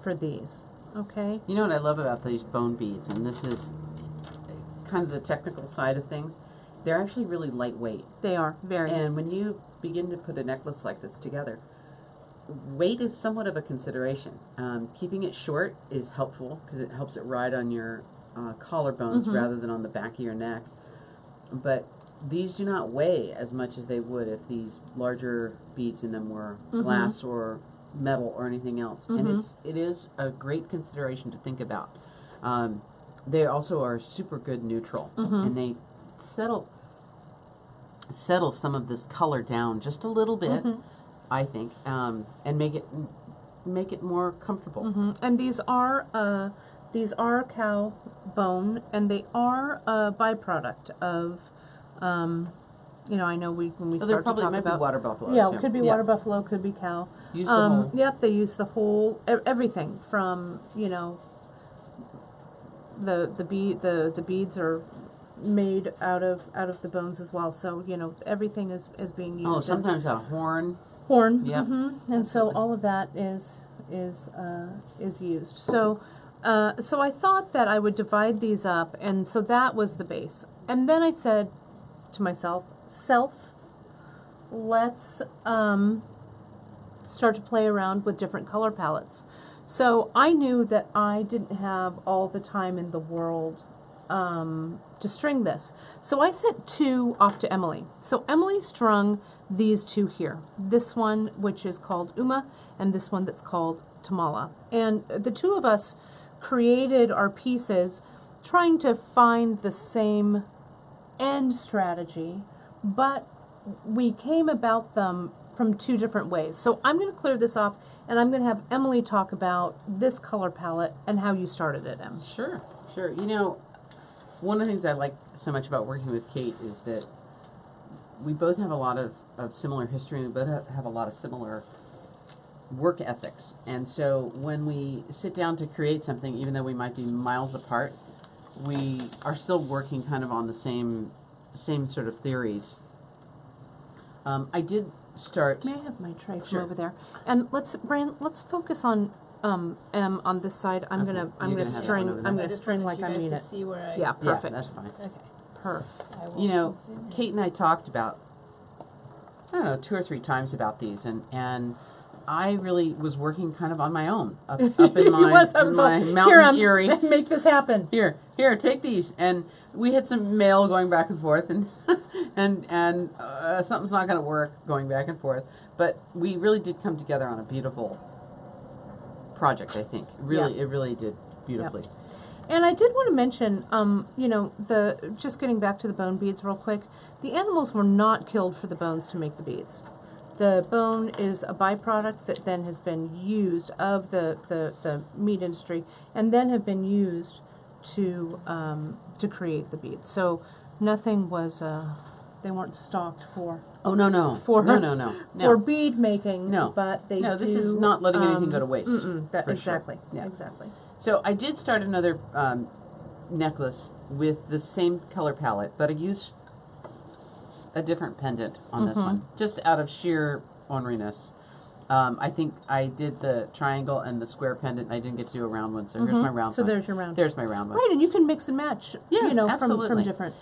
Speaker 1: for these, okay?
Speaker 3: You know what I love about these bone beads, and this is kind of the technical side of things, they're actually really lightweight.
Speaker 1: They are, very.
Speaker 3: And when you begin to put a necklace like this together, weight is somewhat of a consideration. Keeping it short is helpful because it helps it ride on your collarbones rather than on the back of your neck. But these do not weigh as much as they would if these larger beads in them were glass or metal or anything else. And it is a great consideration to think about. They also are super good neutral, and they settle some of this color down just a little bit, I think, and make it more comfortable.
Speaker 1: And these are cow bone, and they are a byproduct of, you know, I know when we start to talk
Speaker 3: might
Speaker 1: about
Speaker 3: be water buffalo.
Speaker 1: yeah, it could be water buffalo, could be cow.
Speaker 3: Use the whole.
Speaker 1: Yep, they use the whole everything from, you know, the beads are made out of the bones as well. So, you know, everything is being used.
Speaker 3: Oh, sometimes a horn.
Speaker 1: Yeah.
Speaker 3: Yep.
Speaker 1: And so all of that is used. So so I thought that I would divide these up, and so that was the base. And then I said to myself, let's start to play around with different color palettes. So I knew that I didn't have all the time in the world to string this. So I sent 2 off to Emily. So Emily strung these 2 here. This one, which is called Uma, and this one that's called Tamala. And the 2 of us created our pieces trying to find the same end strategy, but we came about them from 2 different ways. So I'm going to clear this off, and I'm going to have Emily talk about this color palette and how you started it, Em.
Speaker 3: Sure. You know, one of the things I like so much about working with Kate is that we both have a lot of similar history, and we both have a lot of similar work ethics. And so when we sit down to create something, even though we might be miles apart, we are still working kind of on the same sort of theories. I did start.
Speaker 1: May I have my tray from
Speaker 3: Sure.
Speaker 1: over there? And let's focus on M on this side. I'm
Speaker 3: Okay.
Speaker 1: gonna
Speaker 3: You're gonna have that one over there.
Speaker 1: I'm gonna string like I mean
Speaker 2: to
Speaker 1: it.
Speaker 2: see where I
Speaker 1: Yeah, perfect.
Speaker 3: Yeah, that's fine.
Speaker 2: Okay.
Speaker 1: Perfect.
Speaker 2: I will
Speaker 3: You know,
Speaker 2: zoom in.
Speaker 3: Kate and I talked about, I don't know, 2 or 3 times about these, and I really was working kind of on my own up in my, my mountain Erie.
Speaker 1: Make this happen.
Speaker 3: Here, take these. And we had some mail going back and forth, and and something's not going to work going back and forth. But we really did come together on a beautiful project, I think. Really, It really did beautifully.
Speaker 1: Yep. And I did want to mention, you know, just getting back to the bone beads real quick, the animals were not killed for the bones to make the beads. The bone is a byproduct that then has been used of the meat industry, and then have been used to create the beads. So nothing was they weren't stocked for.
Speaker 3: Oh no.
Speaker 1: For bead making.
Speaker 3: No.
Speaker 1: But they
Speaker 3: this is not letting anything go to waste.
Speaker 1: Exactly.
Speaker 3: Sure. Yeah.
Speaker 1: Exactly.
Speaker 3: So I did start another necklace with the same color palette, but I used a different pendant on this one, just out of sheer orneriness. I think I did the triangle and the square pendant, and I didn't get to do a round one, so here's my round one.
Speaker 1: So there's your round.
Speaker 3: There's my round one.
Speaker 1: Right, and you can mix and match,
Speaker 3: Yeah,
Speaker 1: you know,
Speaker 3: absolutely.
Speaker 1: from different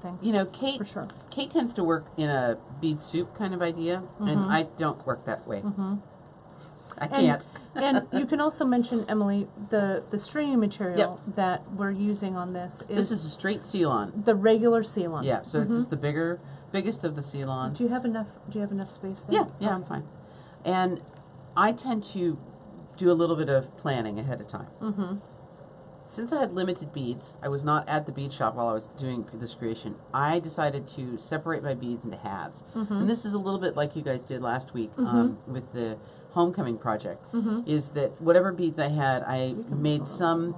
Speaker 1: things.
Speaker 3: You know, Kate,
Speaker 1: For sure.
Speaker 3: Kate tends to work in a bead soup kind of idea, and I don't work that way. I can't.
Speaker 1: And you can also mention, Emily, the stringing material that we're using on this
Speaker 3: This is a straight seal-on.
Speaker 1: the regular seal-on.
Speaker 3: Yeah, so this is the biggest of the seal-ons.
Speaker 1: Do you have enough space there?
Speaker 3: Yeah, I'm fine. And I tend to do a little bit of planning ahead of time. since I had limited beads, I was not at the bead shop while I was doing this creation. I decided to separate my beads into halves. And this is a little bit like you guys did last week with the homecoming project, is that whatever beads I had, I made some,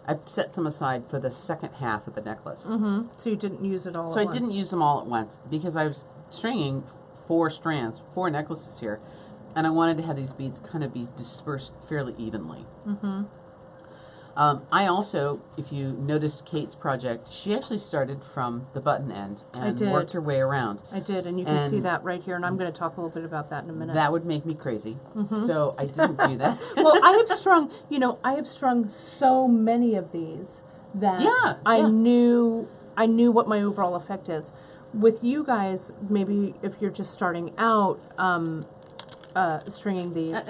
Speaker 3: I set some aside for the second half of the necklace.
Speaker 1: So you didn't use it all
Speaker 3: So
Speaker 1: at
Speaker 3: I
Speaker 1: once.
Speaker 3: didn't use them all at once because I was stringing 4 strands, 4 necklaces here, and I wanted to have these beads kind of be dispersed fairly evenly. I also, if you noticed Kate's project, she actually started from the button end and worked her way around.
Speaker 1: I did, and you can see that right here, and I'm going to talk a little bit about that in a minute.
Speaker 3: That would make me crazy, so I didn't do that.
Speaker 1: Well, I have strung, you know, I have strung so many of these that I knew what my overall effect is. With you guys, maybe if you're just starting out, stringing these.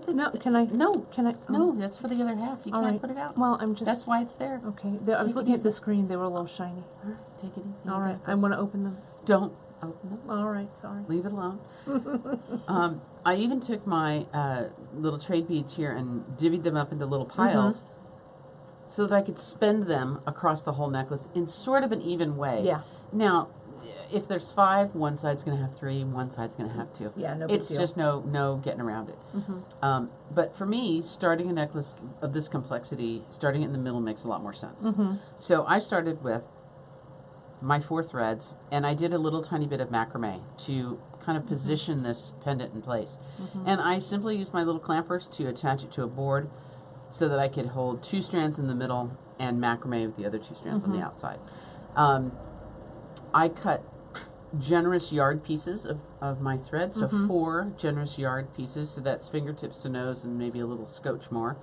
Speaker 1: No, can I?
Speaker 3: No.
Speaker 1: Can I?
Speaker 3: No, that's for the other half. You can't put it out.
Speaker 1: Well, I'm just.
Speaker 3: That's why it's there.
Speaker 1: Okay. I was looking at the screen. They were a little shiny.
Speaker 3: All right, take it easy.
Speaker 1: All right. I want to open them.
Speaker 3: Don't open them.
Speaker 1: All right. Sorry.
Speaker 3: Leave it alone. I even took my little trade beads here and divvied them up into little piles so that I could spend them across the whole necklace in sort of an even way.
Speaker 1: Yeah.
Speaker 3: Now, if there's 5, one side's going to have 3, one side's going to have 2.
Speaker 1: Yeah, no big
Speaker 3: It's
Speaker 1: deal.
Speaker 3: just no getting around it. But for me, starting a necklace of this complexity, starting it in the middle makes a lot more sense. So I started with my 4 threads, and I did a little tiny bit of macrame to kind of position this pendant in place. And I simply used my little clampers to attach it to a board so that I could hold 2 strands in the middle and macrame with the other 2 strands on the outside. I cut generous yard pieces of my thread, so 4 generous yard pieces, so that's fingertips to nose and maybe a little scotch more.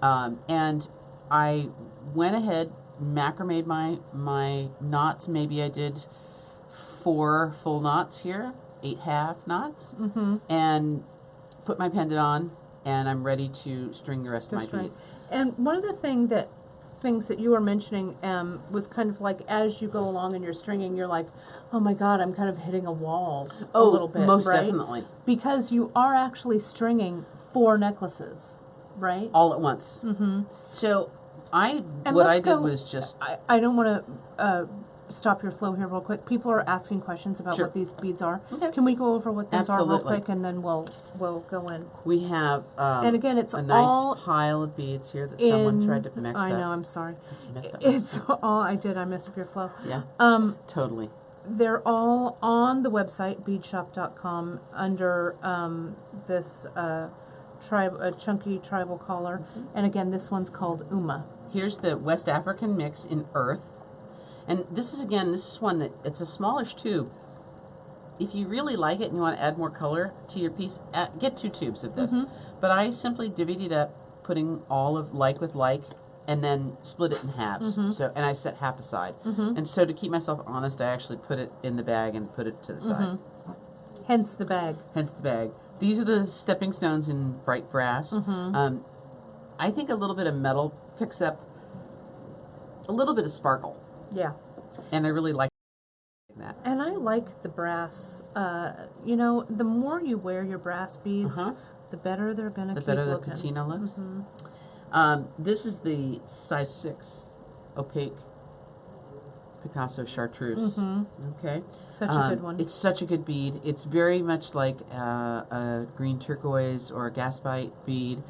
Speaker 3: And I went ahead, macrameed my knots. Maybe I did 4 full knots here, 8 half knots, and put my pendant on, and I'm ready to string the rest of my beads.
Speaker 1: And one of the things that you were mentioning was kind of like as you go along and you're stringing, you're like, oh my God, I'm kind of hitting a wall a little bit,
Speaker 3: most
Speaker 1: right?
Speaker 3: definitely.
Speaker 1: Because you are actually stringing 4 necklaces, right?
Speaker 3: All at once. So what I did was just...
Speaker 1: I don't want to stop your flow here real quick. People are asking questions about what these beads are.
Speaker 3: Okay.
Speaker 1: Can we go over what these are real
Speaker 3: Absolutely.
Speaker 1: quick, and then we'll go in.
Speaker 3: We have
Speaker 1: And again, it's
Speaker 3: a
Speaker 1: all
Speaker 3: nice pile of beads here that someone tried to mix up.
Speaker 1: I know, I'm sorry.
Speaker 3: Messed up.
Speaker 1: It's all I messed up your flow.
Speaker 3: Yeah, totally.
Speaker 1: They're all on the website, beadshop.com, under this chunky tribal collar. And again, this one's called Uma.
Speaker 3: Here's the West African mix in earth. And this is one that, it's a smallish tube. If you really like it and you want to add more color to your piece, get 2 tubes of this. But I simply divvied it up, putting all of like with like, and then split it in halves. So, and I set half aside. And so to keep myself honest, I actually put it in the bag and put it to the side.
Speaker 1: Hence the bag.
Speaker 3: Hence the bag. These are the stepping stones in bright brass. I think a little bit of metal picks up a little bit of sparkle.
Speaker 1: Yeah.
Speaker 3: And I really like that.
Speaker 1: And I like the brass. You know, the more you wear your brass beads, the better they're going to keep looking.
Speaker 3: The better the patina looks. This is the size 6 opaque Picasso chartreuse. Okay.
Speaker 1: Such a good one.
Speaker 3: It's such a good bead. It's very much like a green turquoise or a gasbite bead.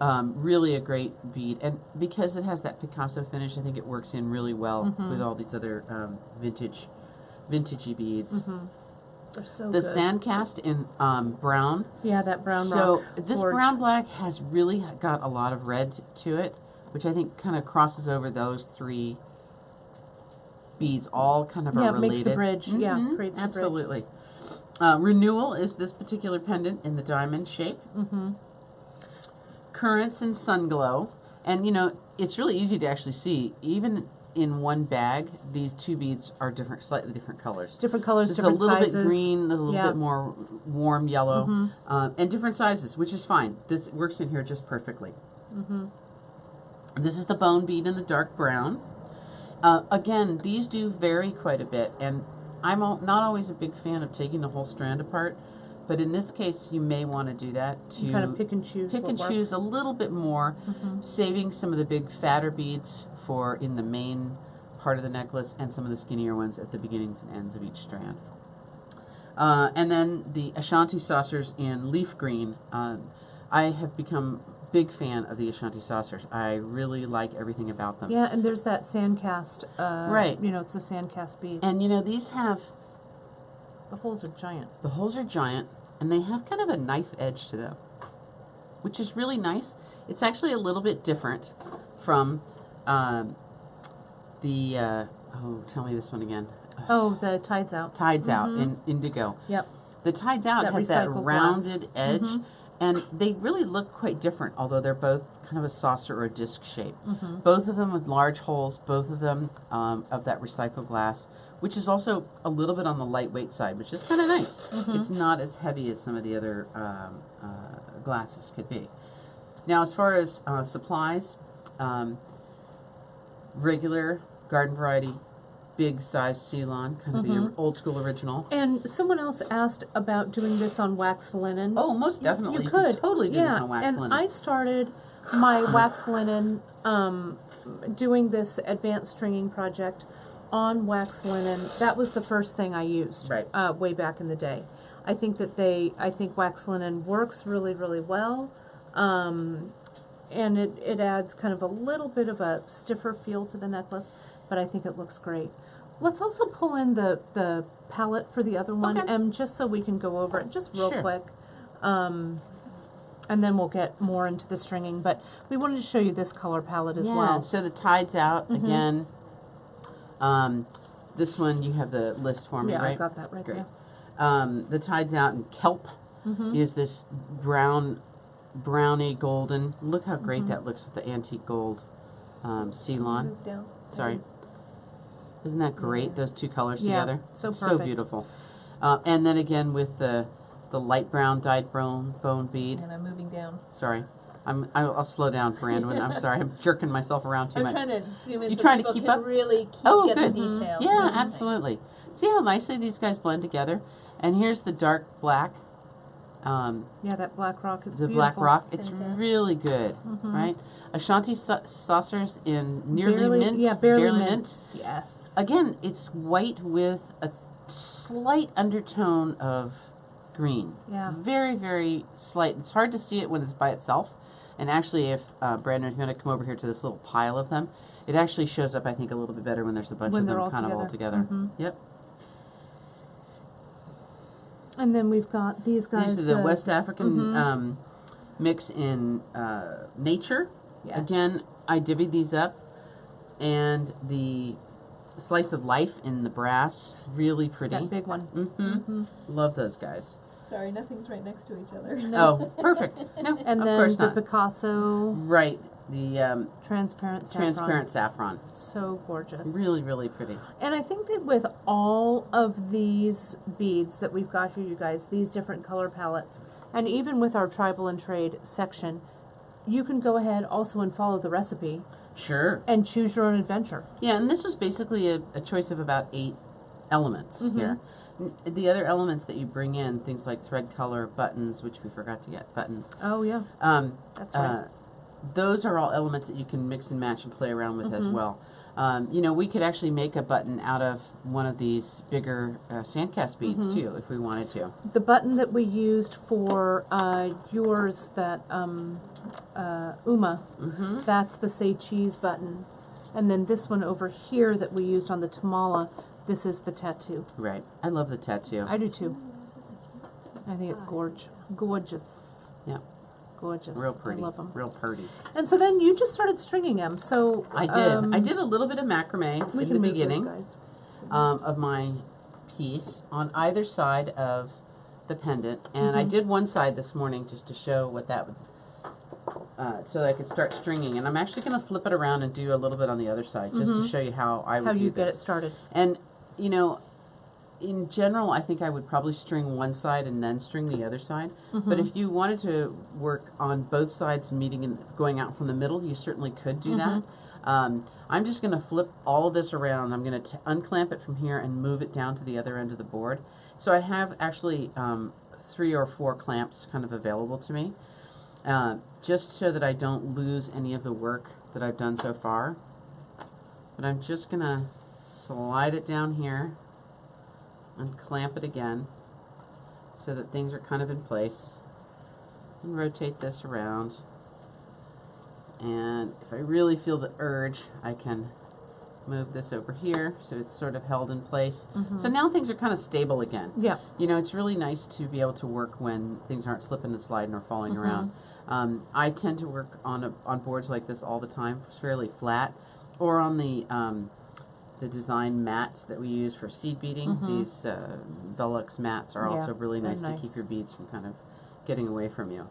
Speaker 3: Really a great bead. And because it has that Picasso finish, I think it works in really well with all these other vintagey beads.
Speaker 1: They're so
Speaker 3: The
Speaker 1: good.
Speaker 3: sand cast in brown.
Speaker 1: Yeah, that brown rock.
Speaker 3: So this
Speaker 1: forge.
Speaker 3: brown black has really got a lot of red to it, which I think kind of crosses over those 3 beads. All kind of are related.
Speaker 1: Makes the bridge. Yeah, creates the
Speaker 3: absolutely. Renewal is this particular pendant in the diamond shape. Currents and sun glow, and you know it's really easy to actually see even in one bag. These 2 beads are different, slightly different colors.
Speaker 1: Different colors,
Speaker 3: This
Speaker 1: different
Speaker 3: is a little
Speaker 1: sizes.
Speaker 3: bit green, a little bit more warm yellow, and different sizes, which is fine. This works in here just perfectly. This is the bone bead in the dark brown. Again, these do vary quite a bit, and I'm not always a big fan of taking the whole strand apart, but in this case, you may want to do that to
Speaker 1: You kind of pick and choose.
Speaker 3: pick
Speaker 1: what
Speaker 3: and
Speaker 1: works.
Speaker 3: choose a little bit more, saving some of the big fatter beads for in the main part of the necklace and some of the skinnier ones at the beginnings and ends of each strand. And then the Ashanti saucers in leaf green. I have become big fan of the Ashanti saucers. I really like everything about them.
Speaker 1: Yeah, and there's that sandcast.
Speaker 3: Right.
Speaker 1: You know, it's a sandcast bead.
Speaker 3: And you know, these have,
Speaker 1: The holes are giant.
Speaker 3: the holes are giant, and they have kind of a knife edge to them, which is really nice. It's actually a little bit different from oh, tell me this one again.
Speaker 1: Oh, the Tides Out.
Speaker 3: Tides Out in indigo.
Speaker 1: Yep.
Speaker 3: The Tides Out
Speaker 1: That
Speaker 3: has that
Speaker 1: recycled
Speaker 3: rounded
Speaker 1: glass.
Speaker 3: edge, and they really look quite different, although they're both kind of a saucer or a disc shape. Both of them with large holes, both of them of that recycled glass, which is also a little bit on the lightweight side, which is kind of nice. It's not as heavy as some of the other glasses could be. Now, as far as supplies, regular garden variety, big size Ceylon, kind of the old school original.
Speaker 1: And someone else asked about doing this on waxed linen.
Speaker 3: Oh, most definitely.
Speaker 1: You could
Speaker 3: totally do this on wax
Speaker 1: and
Speaker 3: linen.
Speaker 1: I started my wax linen, doing this advanced stringing project on wax linen. That was the first thing I used,
Speaker 3: Right.
Speaker 1: Way back in the day. I think wax linen works really, really well, and it adds kind of a little bit of a stiffer feel to the necklace, but I think it looks great. Let's also pull in the palette for the other one,
Speaker 3: Okay.
Speaker 1: and just so we can go over it just real
Speaker 3: Sure.
Speaker 1: quick. And then we'll get more into the stringing, but we wanted to show you this color palette as well.
Speaker 3: So the Tides Out, again, this one you have the list for me,
Speaker 1: Yeah,
Speaker 3: right?
Speaker 1: I got that right
Speaker 3: Great.
Speaker 1: there.
Speaker 3: The Tides Out in Kelp is this browny golden. Look how great that looks with the antique gold Ceylon.
Speaker 2: Move down.
Speaker 3: Sorry. Isn't that great, those two colors
Speaker 1: Yeah,
Speaker 3: together?
Speaker 1: so
Speaker 3: So
Speaker 1: perfect.
Speaker 3: beautiful. And then again with the light brown dyed bone bead.
Speaker 2: And I'm moving down.
Speaker 3: Sorry. I'll slow down, Brandon. I'm sorry. I'm jerking myself around too
Speaker 2: I'm
Speaker 3: much.
Speaker 2: trying to zoom in
Speaker 3: You
Speaker 2: so
Speaker 3: trying to
Speaker 2: people
Speaker 3: keep
Speaker 2: can
Speaker 3: up?
Speaker 2: really get
Speaker 3: Good.
Speaker 2: the details.
Speaker 3: Yeah,
Speaker 2: and everything.
Speaker 3: absolutely. See how nicely these guys blend together? And here's the dark black.
Speaker 1: Yeah, that black rock, it's
Speaker 3: The
Speaker 1: beautiful.
Speaker 3: black rock. It's
Speaker 2: Fantastic.
Speaker 3: really good, right? Ashanti saucers in nearly
Speaker 1: Barely,
Speaker 3: mint.
Speaker 1: yeah, barely mint. Yes.
Speaker 3: Again, it's white with a slight undertone of green.
Speaker 1: Yeah.
Speaker 3: Very, very slight. It's hard to see it when it's by itself. And actually, if Brandon, if you want to come over here to this little pile of them, it actually shows up, I think, a little bit better when there's a bunch
Speaker 1: When
Speaker 3: of
Speaker 1: they're
Speaker 3: them
Speaker 1: all
Speaker 3: kind of all
Speaker 1: together.
Speaker 3: together. Yep.
Speaker 1: And then we've got these guys.
Speaker 3: These are the West African mix in nature.
Speaker 1: Yes.
Speaker 3: Again, I divvied these up. And the slice of life in the brass, really pretty.
Speaker 1: That big one.
Speaker 3: Love those guys.
Speaker 2: Sorry, nothing's right next to each other.
Speaker 3: Oh, perfect. No,
Speaker 1: And
Speaker 3: of
Speaker 1: then
Speaker 3: course
Speaker 1: the
Speaker 3: not.
Speaker 1: Picasso
Speaker 3: Right. The
Speaker 1: transparent saffron.
Speaker 3: transparent saffron.
Speaker 1: So gorgeous.
Speaker 3: Really, really pretty.
Speaker 1: And I think that with all of these beads that we've got here, you guys, these different color palettes, and even with our tribal and trade section, you can go ahead also and follow the recipe
Speaker 3: Sure.
Speaker 1: and choose your own adventure.
Speaker 3: Yeah, and this was basically a choice of about 8 elements here. The other elements that you bring in, things like thread color, buttons, which we forgot to get, buttons.
Speaker 1: Oh, yeah. That's right.
Speaker 3: Those are all elements that you can mix and match and play around with as well. You know, we could actually make a button out of one of these bigger sandcast beads too, if we wanted to.
Speaker 1: The button that we used for yours, that Uma, that's the Say Cheese button. And then this one over here that we used on the Tamala, this is the tattoo.
Speaker 3: Right. I love the tattoo.
Speaker 1: I do too. I think it's gorgeous.
Speaker 3: Yeah.
Speaker 1: Gorgeous.
Speaker 3: Real pretty.
Speaker 1: I love them.
Speaker 3: Real pretty.
Speaker 1: And so then you just started stringing them. So
Speaker 3: I did. I did a little bit of macrame
Speaker 1: we
Speaker 3: in
Speaker 1: can
Speaker 3: the
Speaker 1: move
Speaker 3: beginning
Speaker 1: those guys.
Speaker 3: of my piece on either side of the pendant, and I did one side this morning just to show what that would, so that I could start stringing. And I'm actually going to flip it around and do a little bit on the other side just to show you how I would
Speaker 1: How
Speaker 3: do
Speaker 1: you
Speaker 3: this.
Speaker 1: get it started.
Speaker 3: And you know, in general, I think I would probably string one side and then string the other side. But if you wanted to work on both sides meeting and going out from the middle, you certainly could do that. I'm just going to flip all of this around. I'm going to unclamp it from here and move it down to the other end of the board. So I have actually 3 or 4 clamps kind of available to me, just so that I don't lose any of the work that I've done so far. But I'm just going to slide it down here and clamp it again so that things are kind of in place. And rotate this around. And if I really feel the urge, I can move this over here so it's sort of held in place. So now things are kind of stable again.
Speaker 1: Yeah.
Speaker 3: You know, it's really nice to be able to work when things aren't slipping and sliding or falling around. I tend to work on boards like this all the time, fairly flat, or on the design mats that we use for seed beading. These Velux mats are also really nice to keep your beads from kind of getting away from you.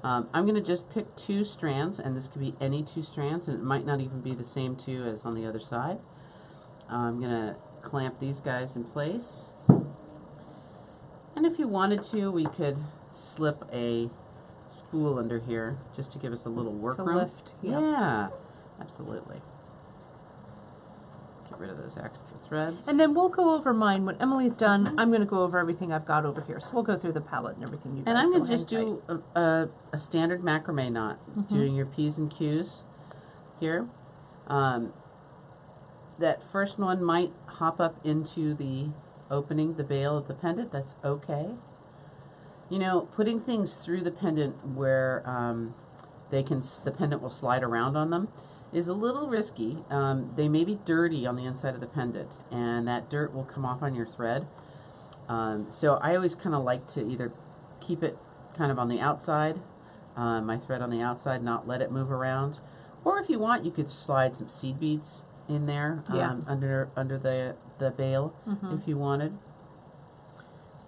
Speaker 3: I'm going to just pick 2 strands, and this could be any 2 strands, and it might not even be the same 2 as on the other side. I'm going to clamp these guys in place. And if you wanted to, we could slip a spool under here just to give us a little work room.
Speaker 1: lift,
Speaker 3: yeah, absolutely. Get rid of those extra threads.
Speaker 1: And then we'll go over mine. When Emily's done, I'm going to go over everything I've got over here. So we'll go through the palette and everything you guys.
Speaker 3: And I'm going to
Speaker 1: so
Speaker 3: just
Speaker 1: hang
Speaker 3: do a standard macrame knot, doing your P's and Q's here. That first one might hop up into the opening, the bail of the pendant. That's okay. You know, putting things through the pendant where the pendant will slide around on them is a little risky. They may be dirty on the inside of the pendant, and that dirt will come off on your thread. So I always kind of like to either keep it kind of on the outside, my thread on the outside, not let it move around. Or if you want, you could slide some seed beads in there under the bail if you wanted.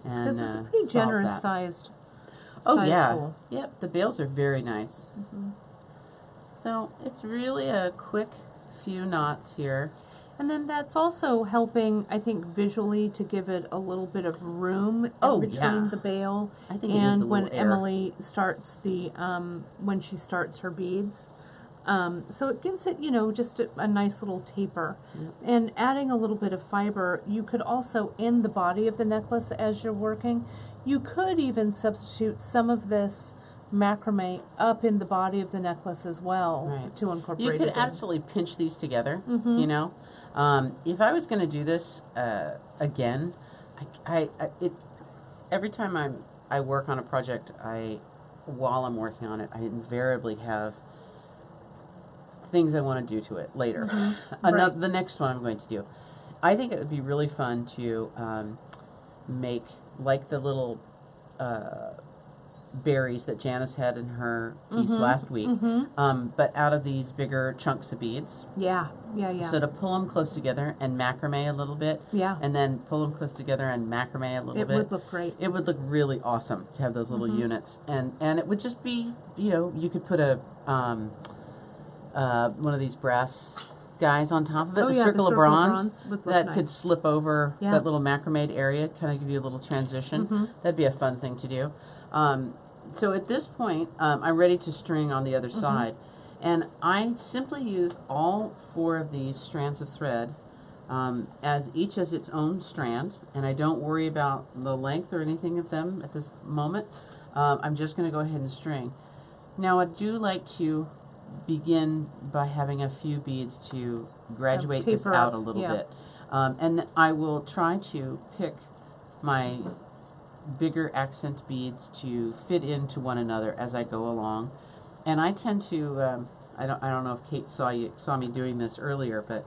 Speaker 1: Because it's a pretty generous sized hole.
Speaker 3: Yep, the bails are very nice. So it's really a quick few knots here.
Speaker 1: And then that's also helping, I think, visually to give it a little bit of room in between the bail.
Speaker 3: I think it needs a
Speaker 1: when
Speaker 3: little air.
Speaker 1: Emily starts the when she starts her beads. So it gives it, you know, just a nice little taper. And adding a little bit of fiber, you could also, in the body of the necklace as you're working, you could even substitute some of this macrame up in the body of the necklace as well to incorporate
Speaker 3: You
Speaker 1: it
Speaker 3: could
Speaker 1: in.
Speaker 3: absolutely pinch these together, you know. If I was going to do this again, every time I work on a project, while I'm working on it, I invariably have things I want to do to it later. The next one I'm going to do. I think it would be really fun to make like the little berries that Janice had in her piece last week, but out of these bigger chunks of beads. So to pull them close together and macrame a little bit, and then pull them close together and macrame a little bit.
Speaker 1: It would look great.
Speaker 3: It would look really awesome to have those little units, and it would just be, you know, you could put a one of these brass guys on top of it, the circle of bronze that could slip over that little macrame area, kind of give you a little transition. That'd be a fun thing to do. So at this point, I'm ready to string on the other side, and I simply use all 4 of these strands of thread as each as its own strand, and I don't worry about the length or anything of them at this moment. I'm just going to go ahead and string. Now I do like to begin by having a few beads to graduate this out a little bit, and I will try to pick my bigger accent beads to fit into one another as I go along. And I tend to I don't know if Kate saw me doing this earlier, but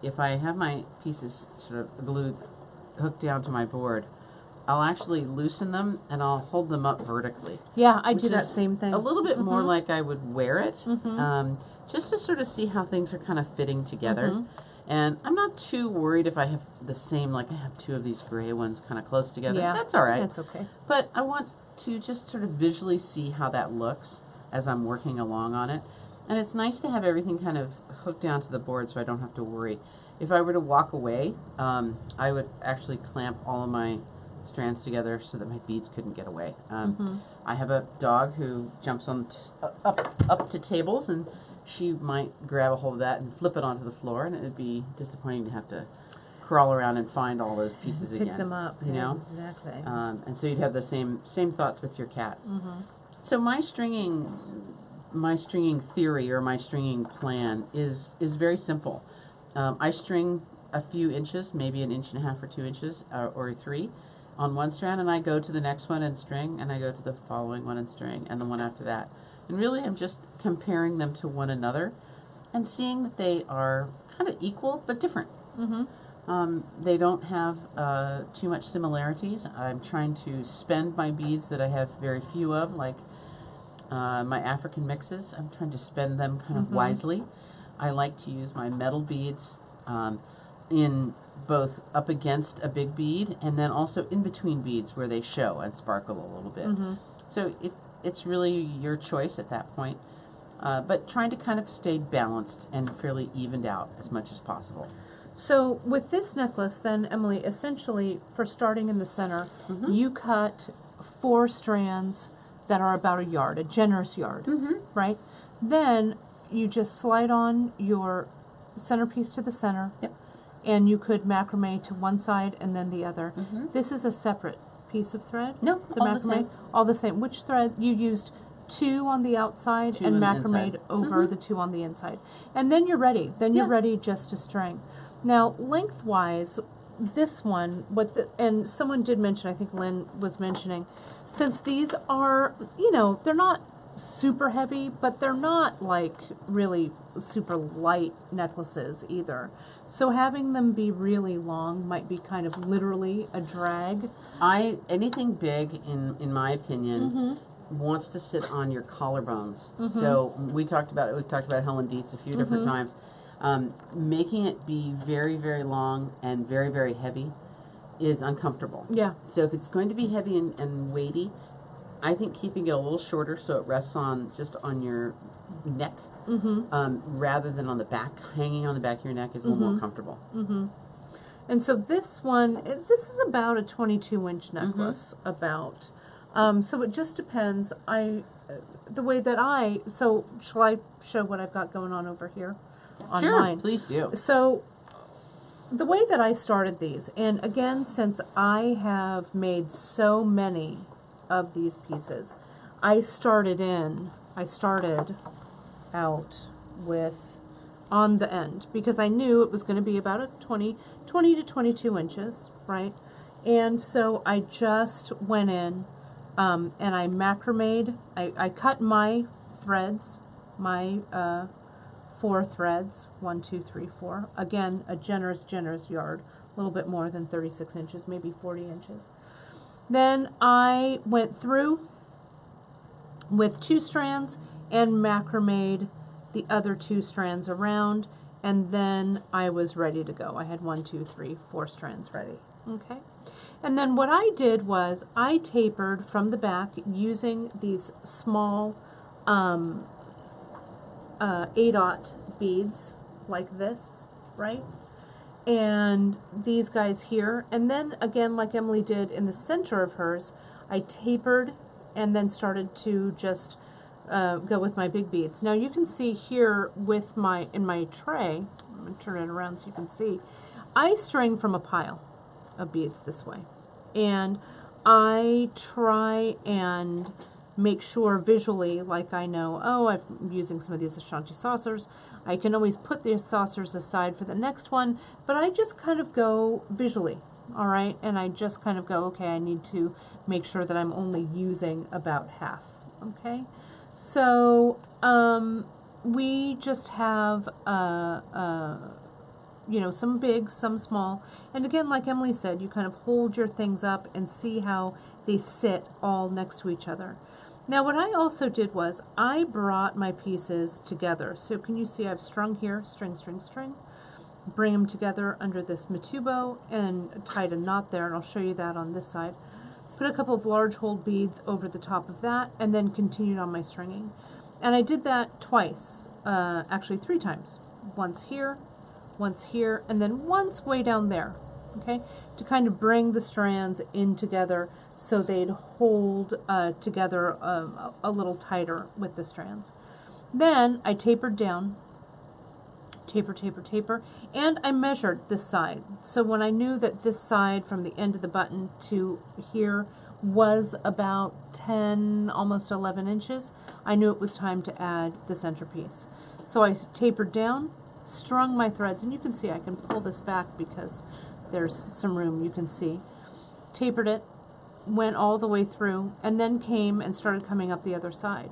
Speaker 3: if I have my pieces sort of hooked down to my board, I'll actually loosen them and I'll hold them up vertically.
Speaker 1: Yeah, I do that same thing.
Speaker 3: A little bit more like I would wear it, just to sort of see how things are kind of fitting together. And I'm not too worried if I have the same, like I have 2 of these gray ones kind of close together.
Speaker 1: Yeah,
Speaker 3: that's all right.
Speaker 1: That's okay.
Speaker 3: But I want to just sort of visually see how that looks as I'm working along on it. And it's nice to have everything kind of hooked down to the board so I don't have to worry. If I were to walk away, I would actually clamp all of my strands together so that my beads couldn't get away. I have a dog who jumps on up to tables, and she might grab a hold of that and flip it onto the floor, and it would be disappointing to have to crawl around and find all those pieces
Speaker 1: Pick
Speaker 3: again.
Speaker 1: them up.
Speaker 3: You know?
Speaker 1: Exactly.
Speaker 3: And so you'd have the same thoughts with your cats.
Speaker 1: Mm-hmm.
Speaker 3: So my stringing theory or my stringing plan is very simple. I string a few inches, maybe an inch and a half or 2 inches or 3 on one strand, and I go to the next one and string, and I go to the following one and string, and the one after that. And really I'm just comparing them to one another and seeing that they are kind of equal but different.
Speaker 1: Mm-hmm.
Speaker 3: They don't have too much similarities. I'm trying to spend my beads that I have very few of, like my African mixes. I'm trying to spend them kind of wisely. I like to use my metal beads in both up against a big bead and then also in between beads where they show and sparkle a little bit.
Speaker 1: Mm-hmm.
Speaker 3: So it's really your choice at that point. But trying to kind of stay balanced and fairly evened out as much as possible.
Speaker 1: So with this necklace, then, Emily, essentially, for starting in the center, you cut 4 strands that are about a yard, a generous yard, right? Then you just slide on your centerpiece to the center, and you could macrame to one side and then the other. This is a separate piece of thread?
Speaker 3: No,
Speaker 1: The
Speaker 3: all
Speaker 1: macrame?
Speaker 3: the same.
Speaker 1: All the same. Which thread? You used 2 on the outside
Speaker 3: 2
Speaker 1: and
Speaker 3: on the
Speaker 1: macramed
Speaker 3: inside.
Speaker 1: over the 2 on the inside. And then you're ready. Then you're
Speaker 3: Yeah.
Speaker 1: ready just to string. Now, lengthwise, this one, and someone did mention, I think Lynn was mentioning, since these are, you know, they're not super heavy, but they're not like really super light necklaces either. So having them be really long might be kind of literally a drag.
Speaker 3: Anything big, in my opinion, wants to sit on your collarbones. So we've talked about Helen Dietz a few different times. Making it be very, very long and very, very heavy is uncomfortable.
Speaker 1: Yeah.
Speaker 3: So if it's going to be heavy and weighty, I think keeping it a little shorter so it rests on just on your neck, rather than on the back, hanging on the back of your neck is a little more comfortable.
Speaker 1: And so this one, this is about a 22-inch necklace, about. So it just depends. The way that so shall I show what I've got going on over here on
Speaker 3: Sure,
Speaker 1: mine?
Speaker 3: please do.
Speaker 1: So the way that I started these, and again, since I have made so many of these pieces, I started out with on the end because I knew it was going to be about a 20 to 22 inches, right? And so I just went in and I macramed, I cut my threads, my 4 threads, 1, 2, 3, 4. Again, a generous yard, a little bit more than 36 inches, maybe 40 inches. Then I went through with 2 strands and macramed the other 2 strands around, and then I was ready to go. I had 1, 2, 3, 4 strands ready. Okay. And then what I did was I tapered from the back using these small 8/0 beads like this, right? And these guys here. And then again, like Emily did in the center of hers, I tapered and then started to just go with my big beads. Now you can see here with in my tray, I'm going to turn it around so you can see, I string from a pile of beads this way. And I try and make sure visually, like I know, I'm using some of these Ashanti saucers. I can always put the saucers aside for the next one, but I just kind of go visually, all right? And I just kind of go, okay, I need to make sure that I'm only using about half, okay? So we just have, you know, some big, some small. And again, like Emily said, you kind of hold your things up and see how they sit all next to each other. Now what I also did was I brought my pieces together. So can you see I've strung here, string, string, string. Bring them together under this matubo and tied a knot there, and I'll show you that on this side. Put a couple of large hold beads over the top of that and then continued on my stringing. And I did that twice, actually 3 times. Once here, and then once way down there, okay? To kind of bring the strands in together so they'd hold together a little tighter with the strands. Then I tapered down taper, taper, taper, and I measured this side. So when I knew that this side from the end of the button to here was about 10, almost 11 inches, I knew it was time to add the centerpiece. So I tapered down, strung my threads, and you can see I can pull this back because there's some room, you can see. Tapered it, went all the way through, and then came and started coming up the other side.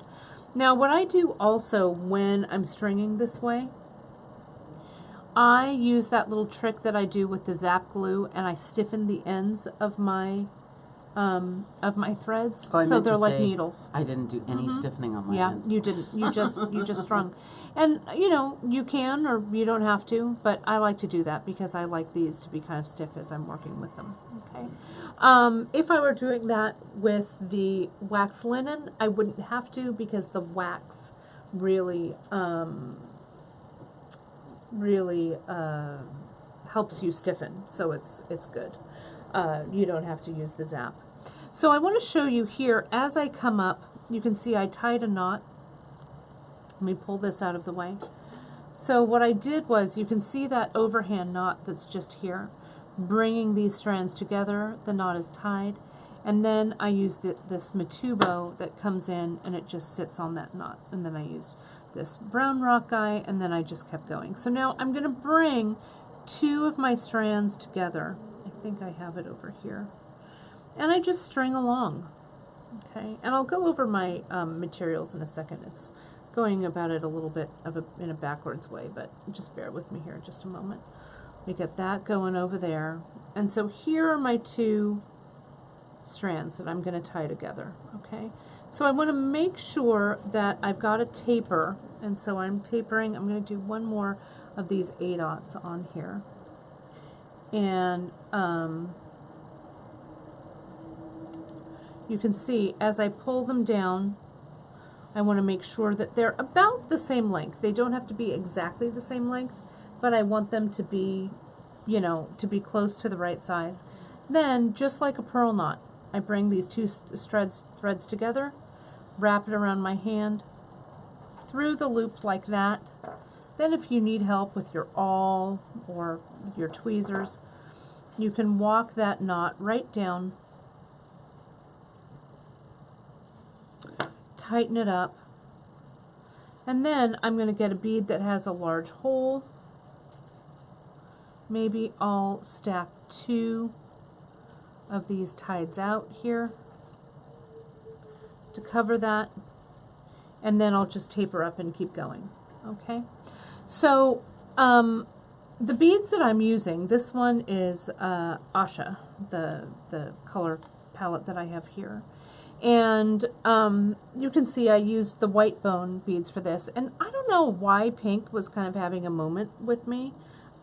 Speaker 1: Now what I do also when I'm stringing this way, I use that little trick that I do with the zap glue, and I stiffen the ends of my threads,
Speaker 3: Oh, I
Speaker 1: so
Speaker 3: meant
Speaker 1: they're
Speaker 3: to
Speaker 1: like
Speaker 3: say,
Speaker 1: needles.
Speaker 3: I didn't do any stiffening on my
Speaker 1: Yeah,
Speaker 3: ends.
Speaker 1: you didn't. You just strung. And you know, you can or you don't have to, but I like to do that because I like these to be kind of stiff as I'm working with them. Okay. If I were doing that with the wax linen, I wouldn't have to because the wax really helps you stiffen, so it's good. You don't have to use the zap. So I want to show you here, as I come up, you can see I tied a knot. Let me pull this out of the way. So what I did was, you can see that overhand knot that's just here. Bringing these strands together, the knot is tied, and then I use this matubo that comes in and it just sits on that knot, and then I used this brown rock guy, and then I just kept going. So now I'm going to bring two of my strands together. I think I have it over here. And I just string along. Okay, and I'll go over my materials in a second. It's going about it a little bit in a backwards way, but just bear with me here just a moment. We get that going over there. And so here are my two strands that I'm going to tie together. Okay, so I want to make sure that I've got a taper, and so I'm tapering. I'm going to do one more of these 8/aughts on here. And you can see as I pull them down, I want to make sure that they're about the same length. They don't have to be exactly the same length, but I want them to be, you know, to be close to the right size. Then, just like a pearl knot, I bring these two threads together, wrap it around my hand, through the loop like that. Then if you need help with your awl or your tweezers, you can walk that knot right down, tighten it up, and then I'm going to get a bead that has a large hole. Maybe I'll stack two of these tides out here to cover that, and then I'll just taper up and keep going. Okay, so the beads that I'm using, this one is Asha, the color palette that I have here. And you can see I used the white bone beads for this, and I don't know why pink was kind of having a moment with me,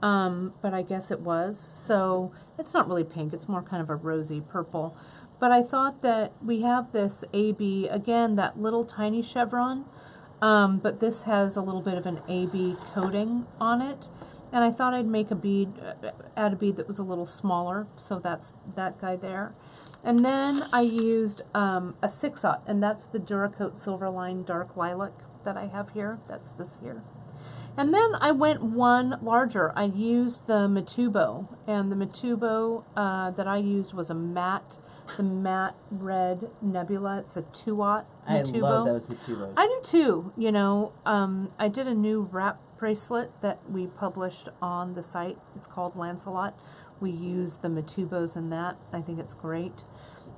Speaker 1: but I guess it was. So it's not really pink, it's more kind of a rosy purple. But I thought that we have this AB, again, that little tiny chevron, but this has a little bit of an AB coating on it. And I thought I'd make a bead, add a bead that was a little smaller, so that's that guy there. And then I used a 6/aught, and that's the Duracoat Silverline Dark Lilac that I have here. That's this here. And then I went one larger. I used the Matubo, and the Matubo that I used was the matte red nebula. It's a 2/aught Matubo.
Speaker 3: I love those Matubos.
Speaker 1: I do too. You know, I did a new wrap bracelet that we published on the site. It's called Lancelot. We use the Matubos in that. I think it's great.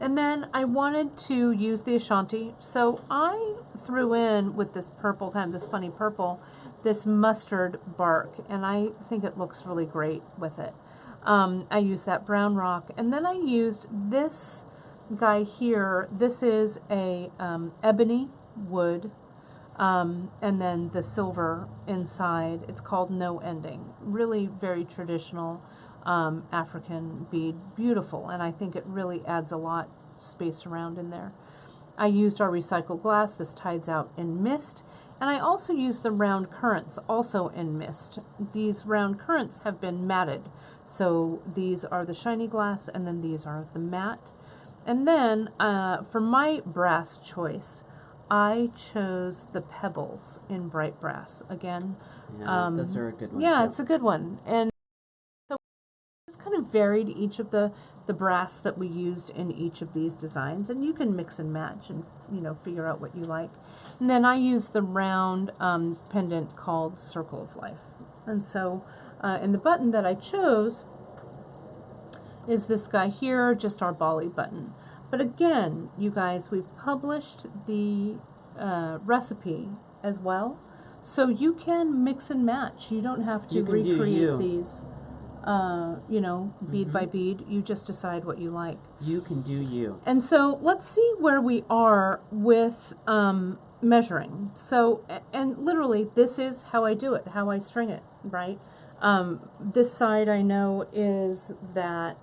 Speaker 1: And then I wanted to use the Ashanti, so I threw in with this purple, kind of this funny purple, this mustard bark, and I think it looks really great with it. I used that brown rock, and then I used this guy here. This is a ebony wood, and then the silver inside. It's called No Ending. Really very traditional African bead, beautiful, and I think it really adds a lot spaced around in there. I used our recycled glass. This tides out in mist, and I also used the round currants, also in mist. These round currants have been matted, so these are the shiny glass, and then these are the matte. And then for my brass choice, I chose the pebbles in bright brass. Again,
Speaker 3: Yeah, those are a good one.
Speaker 1: Yeah,
Speaker 3: too.
Speaker 1: it's a good one. And so just kind of varied each of the brass that we used in each of these designs, and you can mix and match and, you know, figure out what you like. And then I used the round pendant called Circle of Life. And so in the button that I chose is this guy here, just our Bali button. But again, you guys, we've published the recipe as well, so you can mix and match. You don't have to
Speaker 3: You can do
Speaker 1: recreate
Speaker 3: you.
Speaker 1: these, you know, bead by bead. You just decide what you like.
Speaker 3: You can do you.
Speaker 1: And so let's see where we are with measuring. So, and literally, this is how I do it, how I string it, right? This side I know is that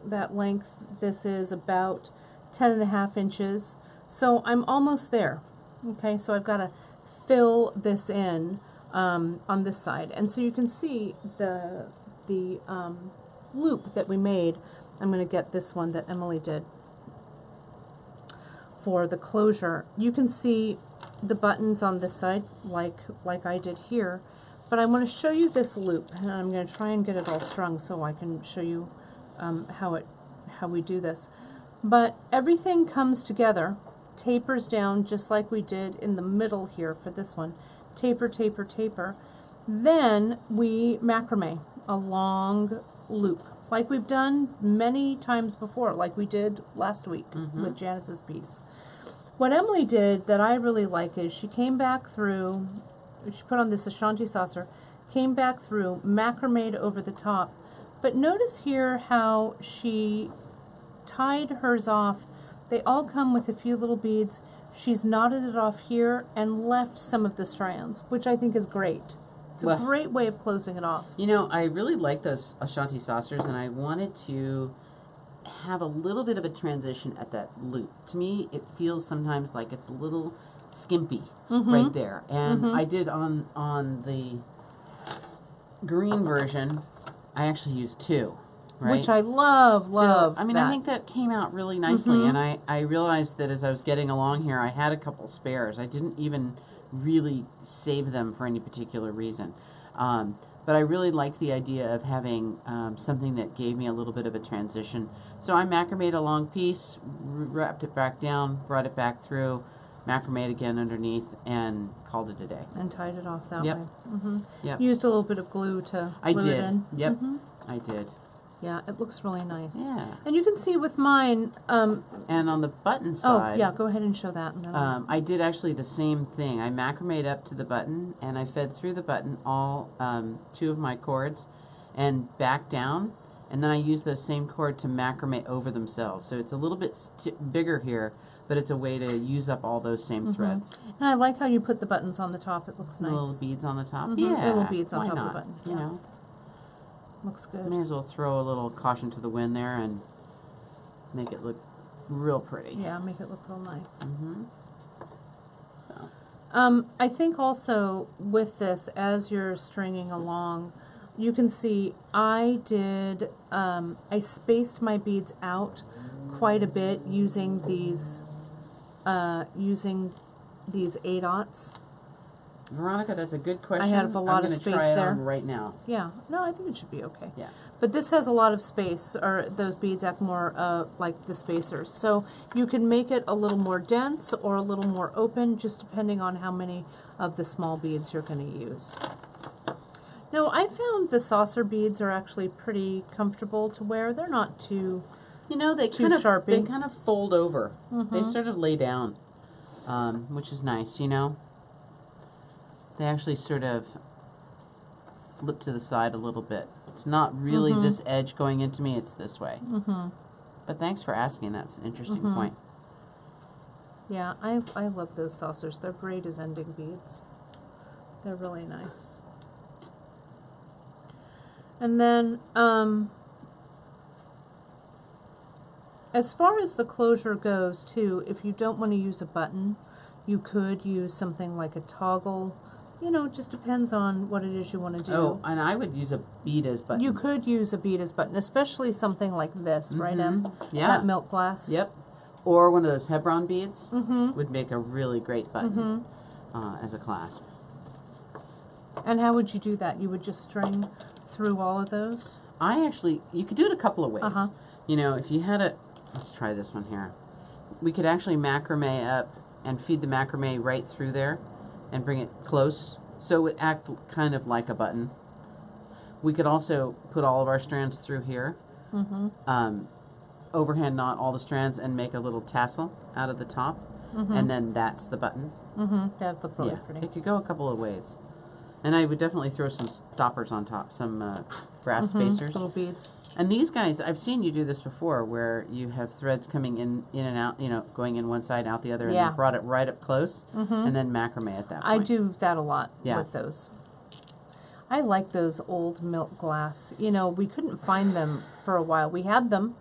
Speaker 1: that length. This is about 10.5 inches. So I'm almost there. Okay, so I've got to fill this in on this side. And so you can see the loop that we made. I'm going to get this one that Emily did for the closure. You can see the buttons on this side like I did here, but I want to show you this loop, and I'm going to try and get it all strung so I can show you how we do this. But everything comes together, tapers down just like we did in the middle here for this one. Taper, taper, taper. Then we macrame a long loop, like we've done many times before, like we did last week with Janice's beads. What Emily did that I really like is she came back through, she put on this Ashanti saucer, came back through, macrameed over the top. But notice here how she tied hers off. They all come with a few little beads. She's knotted it off here and left some of the strands, which I think is great. It's a great way of closing it off.
Speaker 3: You know, I really like those Ashanti saucers, and I wanted to have a little bit of a transition at that loop. To me, it feels sometimes like it's a little skimpy right there. And I did on the green version, I actually used 2. Right?
Speaker 1: Which I love.
Speaker 3: So, I mean,
Speaker 1: that.
Speaker 3: I think that came out really nicely, and I realized that as I was getting along here, I had a couple spares. I didn't even really save them for any particular reason. But I really like the idea of having something that gave me a little bit of a transition. So I macrameed a long piece, wrapped it back down, brought it back through, macrameed again underneath, and called it a day.
Speaker 1: And tied it off that
Speaker 3: Yep.
Speaker 1: way.
Speaker 3: Yep.
Speaker 1: Used a little bit of glue to
Speaker 3: I
Speaker 1: glue
Speaker 3: did.
Speaker 1: it in.
Speaker 3: Yep. I did.
Speaker 1: Yeah, it looks really nice.
Speaker 3: Yeah.
Speaker 1: And you can see with mine.
Speaker 3: And on the button side.
Speaker 1: Oh, yeah, go ahead and show that. And then
Speaker 3: I did actually the same thing. I macrameed up to the button, and I fed through the button all 2 of my cords and back down, and then I used those same cord to macrame over themselves. So it's a little bit bigger here, but it's a way to use up all those same threads.
Speaker 1: And I like how you put the buttons on the top. It looks nice.
Speaker 3: Little beads on the top.
Speaker 1: Mhm,
Speaker 3: Yeah,
Speaker 1: little beads on
Speaker 3: why
Speaker 1: top of
Speaker 3: not?
Speaker 1: the button,
Speaker 3: You
Speaker 1: yeah.
Speaker 3: know,
Speaker 1: Looks good.
Speaker 3: may as well throw a little caution to the wind there and make it look real pretty.
Speaker 1: Yeah, make it look real nice.
Speaker 3: So.
Speaker 1: I think also with this, as you're stringing along, you can see I did, I spaced my beads out quite a bit using these 8/0.
Speaker 3: Veronica, that's a good question.
Speaker 1: I have a lot of
Speaker 3: I'm
Speaker 1: space
Speaker 3: gonna try
Speaker 1: there.
Speaker 3: it on right now.
Speaker 1: Yeah, no, I think it should be okay.
Speaker 3: Yeah.
Speaker 1: But this has a lot of space, or those beads act more like the spacers. So you can make it a little more dense or a little more open, just depending on how many of the small beads you're going to use. Now, I found the saucer beads are actually pretty comfortable to wear. They're not too,
Speaker 3: You know, they
Speaker 1: too
Speaker 3: kind of
Speaker 1: sharpy.
Speaker 3: they kind of fold over. They sort of lay down, which is nice. You know, they actually sort of flip to the side a little bit. It's not really this edge going into me. It's this way. But thanks for asking. That's an interesting point.
Speaker 1: Yeah, I love those saucers. They're great as ending beads. They're really nice. And then, as far as the closure goes, too, if you don't want to use a button, you could use something like a toggle. You know, it just depends on what it is you want to do.
Speaker 3: Oh, and I would use a bead as button.
Speaker 1: You could use a bead as button, especially something like this, right, Em?
Speaker 3: Yeah.
Speaker 1: That milk glass.
Speaker 3: Yep. Or one of those chevron beads would make a really great button as a clasp.
Speaker 1: And how would you do that? You would just string through all of those?
Speaker 3: You could do it a couple of ways.
Speaker 1: Uh-huh.
Speaker 3: You know, if you had let's try this one here. We could actually macrame up and feed the macrame right through there and bring it close so it would act kind of like a button. We could also put all of our strands through here. Overhand knot all the strands and make a little tassel out of the top, and then that's the button.
Speaker 1: That'd look really
Speaker 3: Yeah,
Speaker 1: pretty.
Speaker 3: it could go a couple of ways. And I would definitely throw some stoppers on top, some brass spacers.
Speaker 1: Little beads.
Speaker 3: And these guys, I've seen you do this before, where you have threads coming in and out, you know, going in one side, out the other, and
Speaker 1: Yeah.
Speaker 3: you brought it right up close, and then macrame at that point.
Speaker 1: I do that a lot
Speaker 3: Yeah.
Speaker 1: with those. I like those old milk glass. You know, we couldn't find them for a while. We had them.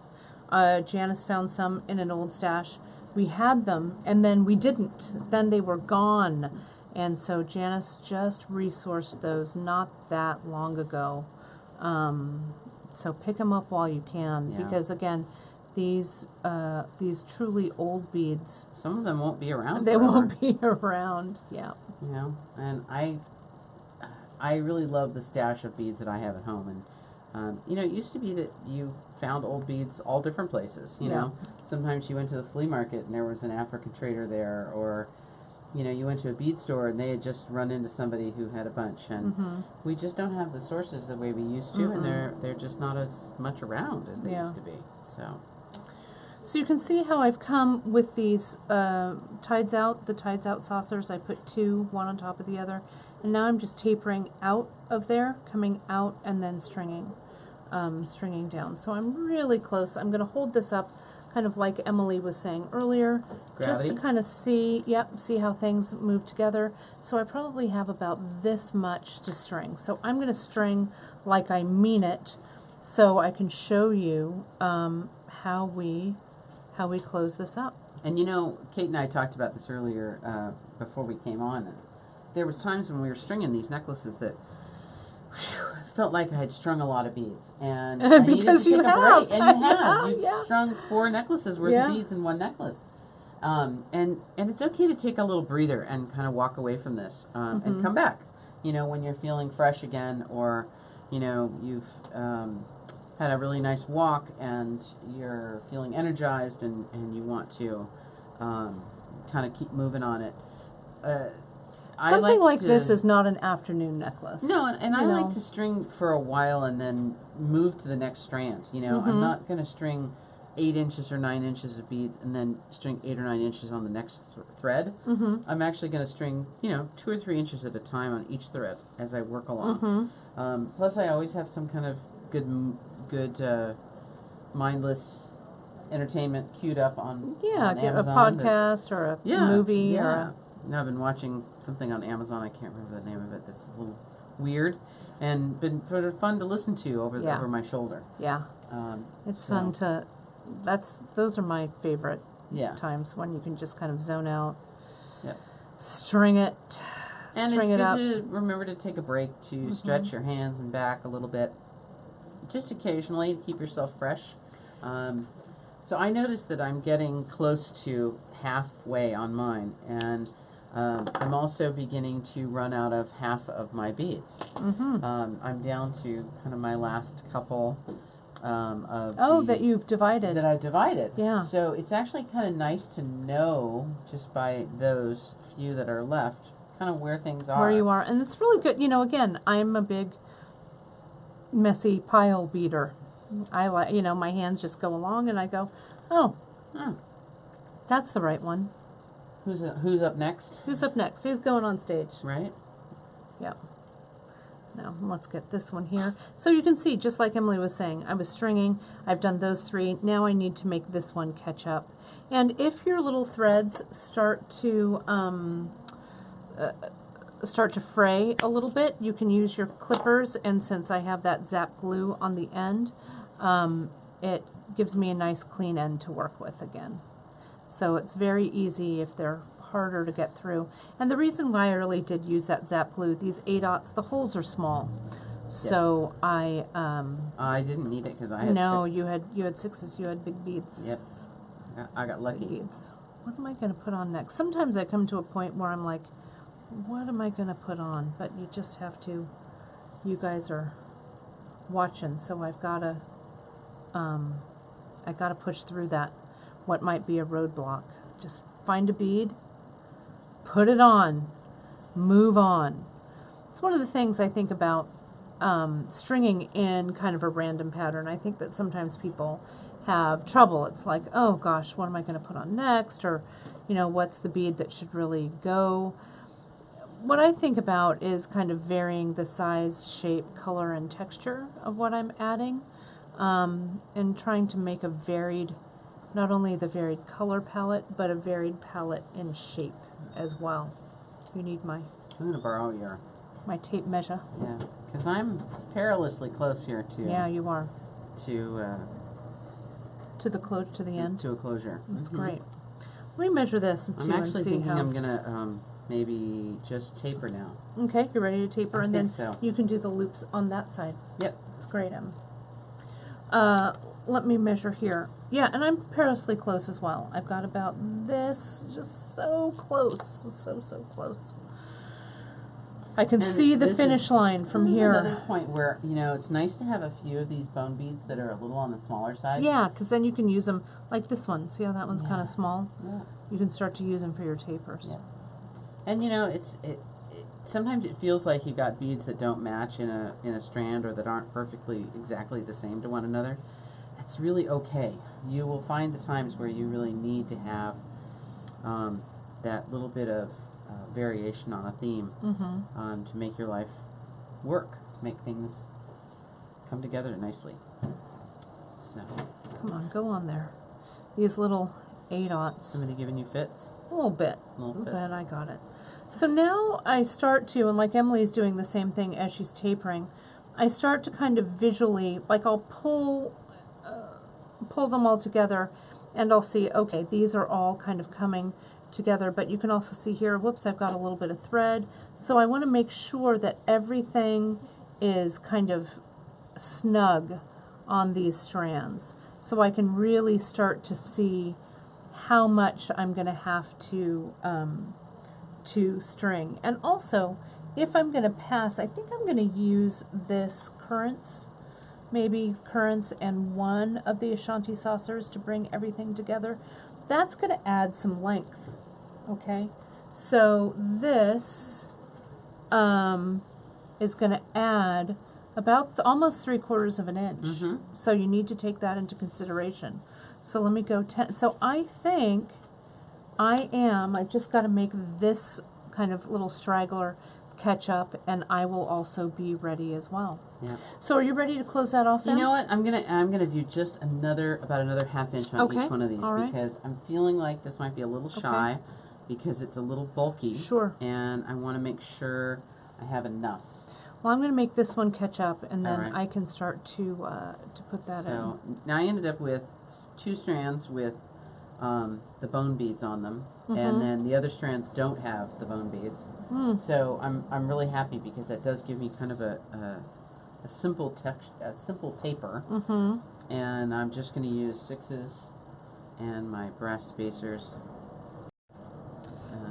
Speaker 1: Janice found some in an old stash. We had them, and then we didn't. Then they were gone. And so Janice just resourced those not that long ago. So pick them up while you can,
Speaker 3: Yeah.
Speaker 1: because again, these truly old beads,
Speaker 3: Some of them won't be around.
Speaker 1: they
Speaker 3: forever,
Speaker 1: won't be around. Yeah.
Speaker 3: You know, and I really love the stash of beads that I have at home, and you know, it used to be that you found old beads all different places. You know, sometimes you went to the flea market and there was an African trader there, or you know, you went to a bead store and they had just run into somebody who had a bunch, and we just don't have the sources the way we used to, and they're just not as much around as they used to be.
Speaker 1: So you can see how I've come with these tides out, the tides out saucers. I put two, one on top of the other, and now I'm just tapering out of there, coming out, and then stringing down. So I'm really close. I'm going to hold this up, kind of like Emily was saying earlier, just to kind of see how things move together. So I probably have about this much to string. So I'm going to string like I mean it, so I can show you how we close this up.
Speaker 3: And you know, Kate and I talked about this earlier before we came on. There was times when we were stringing these necklaces that I felt like I had strung a lot of beads, and I needed to take a break. And you have. You've strung 4 necklaces worth of beads in one necklace. And it's okay to take a little breather and kind of walk away from this and come back. You know, when you're feeling fresh again, or you know, you've had a really nice walk and you're feeling energized, and you want to kind of keep moving on it.
Speaker 1: Something like this is not an afternoon necklace.
Speaker 3: No, and I like to string for a while and then move to the next strand. You know, I'm not going to string 8 inches or 9 inches of beads and then string 8 or 9 inches on the next thread. I'm actually going to string, you know, 2 or 3 inches at a time on each thread as I work along. Plus, I always have some kind of good mindless entertainment queued up on Amazon.
Speaker 1: A podcast or a movie or a...
Speaker 3: Now I've been watching something on Amazon. I can't remember the name of it. That's a little weird, and been sort of fun to listen to over my shoulder.
Speaker 1: Yeah, it's fun to. Those are my favorite times when you can just kind of zone out. String it.
Speaker 3: And
Speaker 1: string
Speaker 3: it's
Speaker 1: it up.
Speaker 3: good to remember to take a break to stretch your hands and back a little bit, just occasionally to keep yourself fresh. So I noticed that I'm getting close to halfway on mine, and I'm also beginning to run out of half of my beads. I'm down to kind of my last couple of
Speaker 1: that you've divided.
Speaker 3: That I've divided.
Speaker 1: Yeah.
Speaker 3: So it's actually kind of nice to know, just by those few that are left, kind of where things are.
Speaker 1: Where you are. And it's really good. You know, again, I'm a big messy pile beater. I like, you know, my hands just go along and I go, that's the right one.
Speaker 3: Who's up next?
Speaker 1: Who's up next? Who's going on stage?
Speaker 3: Right.
Speaker 1: Yep. Now, let's get this one here. So you can see, just like Emily was saying, I was stringing. I've done those 3. Now I need to make this one catch up. And if your little threads start to fray a little bit, you can use your clippers. And since I have that zap glue on the end, it gives me a nice clean end to work with again. So it's very easy if they're harder to get through. And the reason why I really did use that zap glue, these 8/0s, the holes are small. So I
Speaker 3: didn't need it because I had 6s.
Speaker 1: you had 6s, you had big beads.
Speaker 3: Yep. I got lucky.
Speaker 1: Big beads. What am I going to put on next? Sometimes I come to a point where I'm like, what am I gonna put on? But you just have to, you guys are watching, so I gotta push through that, what might be a roadblock. Just find a bead, put it on, move on. It's one of the things I think about stringing in kind of a random pattern. I think that sometimes people have trouble. It's like, oh gosh, what am I going to put on next? Or, you know, what's the bead that should really go? What I think about is kind of varying the size, shape, color, and texture of what I'm adding, and trying to make a varied, not only the varied color palette, but a varied palette in shape as well. You need my
Speaker 3: I'm going to borrow your...
Speaker 1: my tape measure.
Speaker 3: Yeah, because I'm perilously close here to...
Speaker 1: Yeah, you are.
Speaker 3: To
Speaker 1: To the end.
Speaker 3: to a closure.
Speaker 1: That's great. Let me measure this too
Speaker 3: I'm
Speaker 1: and
Speaker 3: actually
Speaker 1: see
Speaker 3: thinking
Speaker 1: how.
Speaker 3: I'm gonna maybe just taper now.
Speaker 1: Okay, you're ready to taper,
Speaker 3: I
Speaker 1: and
Speaker 3: think
Speaker 1: then
Speaker 3: so.
Speaker 1: you can do the loops on that side.
Speaker 3: Yep.
Speaker 1: That's great, Em. Let me measure here. Yeah, and I'm perilously close as well. I've got about this, just so close, so close. I can
Speaker 3: And
Speaker 1: see the
Speaker 3: this
Speaker 1: finish
Speaker 3: is-
Speaker 1: line from
Speaker 3: this is
Speaker 1: here.
Speaker 3: another point where, you know, it's nice to have a few of these bone beads that are a little on the smaller side.
Speaker 1: Yeah, because then you can use them like this one. See how that one's kind
Speaker 3: Yeah.
Speaker 1: of small?
Speaker 3: Yeah.
Speaker 1: You can start to use them for your tapers.
Speaker 3: Yeah. And you know, it sometimes it feels like you got beads that don't match in a strand or that aren't perfectly exactly the same to one another. It's really okay. You will find the times where you really need to have that little bit of variation on a theme to make your life work, to make things come together nicely. So,
Speaker 1: Come on, go on there. These little 8/0s.
Speaker 3: somebody giving you fits?
Speaker 1: A little bit.
Speaker 3: Little
Speaker 1: But
Speaker 3: fits.
Speaker 1: I got it. So now I start to, and like Emily's doing the same thing as she's tapering, I start to kind of visually, like I'll pull them all together, and I'll see, okay, these are all kind of coming together, but you can also see here, whoops, I've got a little bit of thread. So I want to make sure that everything is kind of snug on these strands, so I can really start to see how much I'm going to have to string. And also, if I'm going to pass, I think I'm going to use this currants, maybe currants and one of the Ashanti saucers to bring everything together. That's going to add some length, okay? So this is going to add about almost 3/4 of an inch. So you need to take that into consideration. So let me go 10. So I think I've just got to make this kind of little straggler catch up, and I will also be ready as well.
Speaker 3: Yeah.
Speaker 1: So are you ready to close that off
Speaker 3: You
Speaker 1: then?
Speaker 3: know what? I'm gonna do just about another ½ inch on
Speaker 1: Okay,
Speaker 3: each one of these
Speaker 1: all right.
Speaker 3: because I'm feeling like this might be a little shy because it's a little bulky.
Speaker 1: Sure.
Speaker 3: And I want to make sure I have enough.
Speaker 1: Well, I'm going to make this one catch up, and then
Speaker 3: All right.
Speaker 1: I can start to put that
Speaker 3: So now I ended up with 2 strands with the bone beads on them, and then the other strands don't have the bone beads. So I'm really happy because that does give me kind of a simple taper. And I'm just going to use 6s and my brass spacers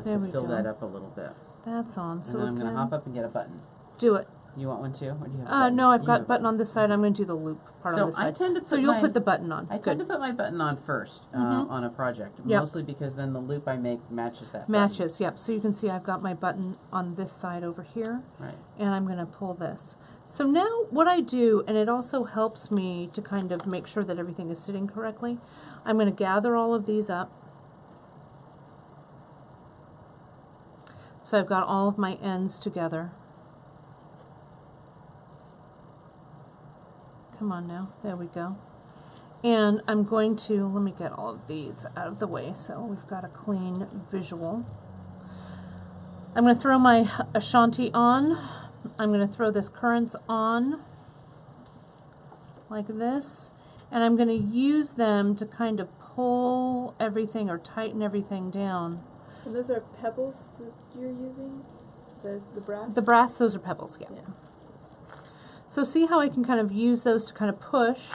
Speaker 1: There
Speaker 3: to
Speaker 1: we
Speaker 3: fill
Speaker 1: go.
Speaker 3: that up a little bit.
Speaker 1: That's on. So
Speaker 3: And then I'm going
Speaker 1: again,
Speaker 3: to hop up and get a button.
Speaker 1: do it.
Speaker 3: You want one too, or do you have a button?
Speaker 1: No, I've
Speaker 3: You
Speaker 1: got
Speaker 3: have
Speaker 1: button on this side. I'm going to do the loop part
Speaker 3: So
Speaker 1: on this
Speaker 3: I
Speaker 1: side.
Speaker 3: tend to
Speaker 1: So
Speaker 3: put
Speaker 1: you'll
Speaker 3: my-
Speaker 1: put the button on.
Speaker 3: I
Speaker 1: Good.
Speaker 3: tend to put my button on first on a project,
Speaker 1: Yep.
Speaker 3: mostly because then the loop I make matches that button.
Speaker 1: Matches, yep. So you can see I've got my button on this side over here,
Speaker 3: Right.
Speaker 1: and I'm going to pull this. So now what I do, and it also helps me to kind of make sure that everything is sitting correctly, I'm going to gather all of these up. So I've got all of my ends together. Come on now, there we go. And I'm going to, let me get all of these out of the way so we've got a clean visual. I'm going to throw my Ashanti on. I'm going to throw this currants on like this, and I'm going to use them to kind of pull everything or tighten everything down.
Speaker 2: And those are pebbles that you're using? The brass?
Speaker 1: The brass, those are pebbles, yeah.
Speaker 2: Yeah.
Speaker 1: So see how I can kind of use those to kind of push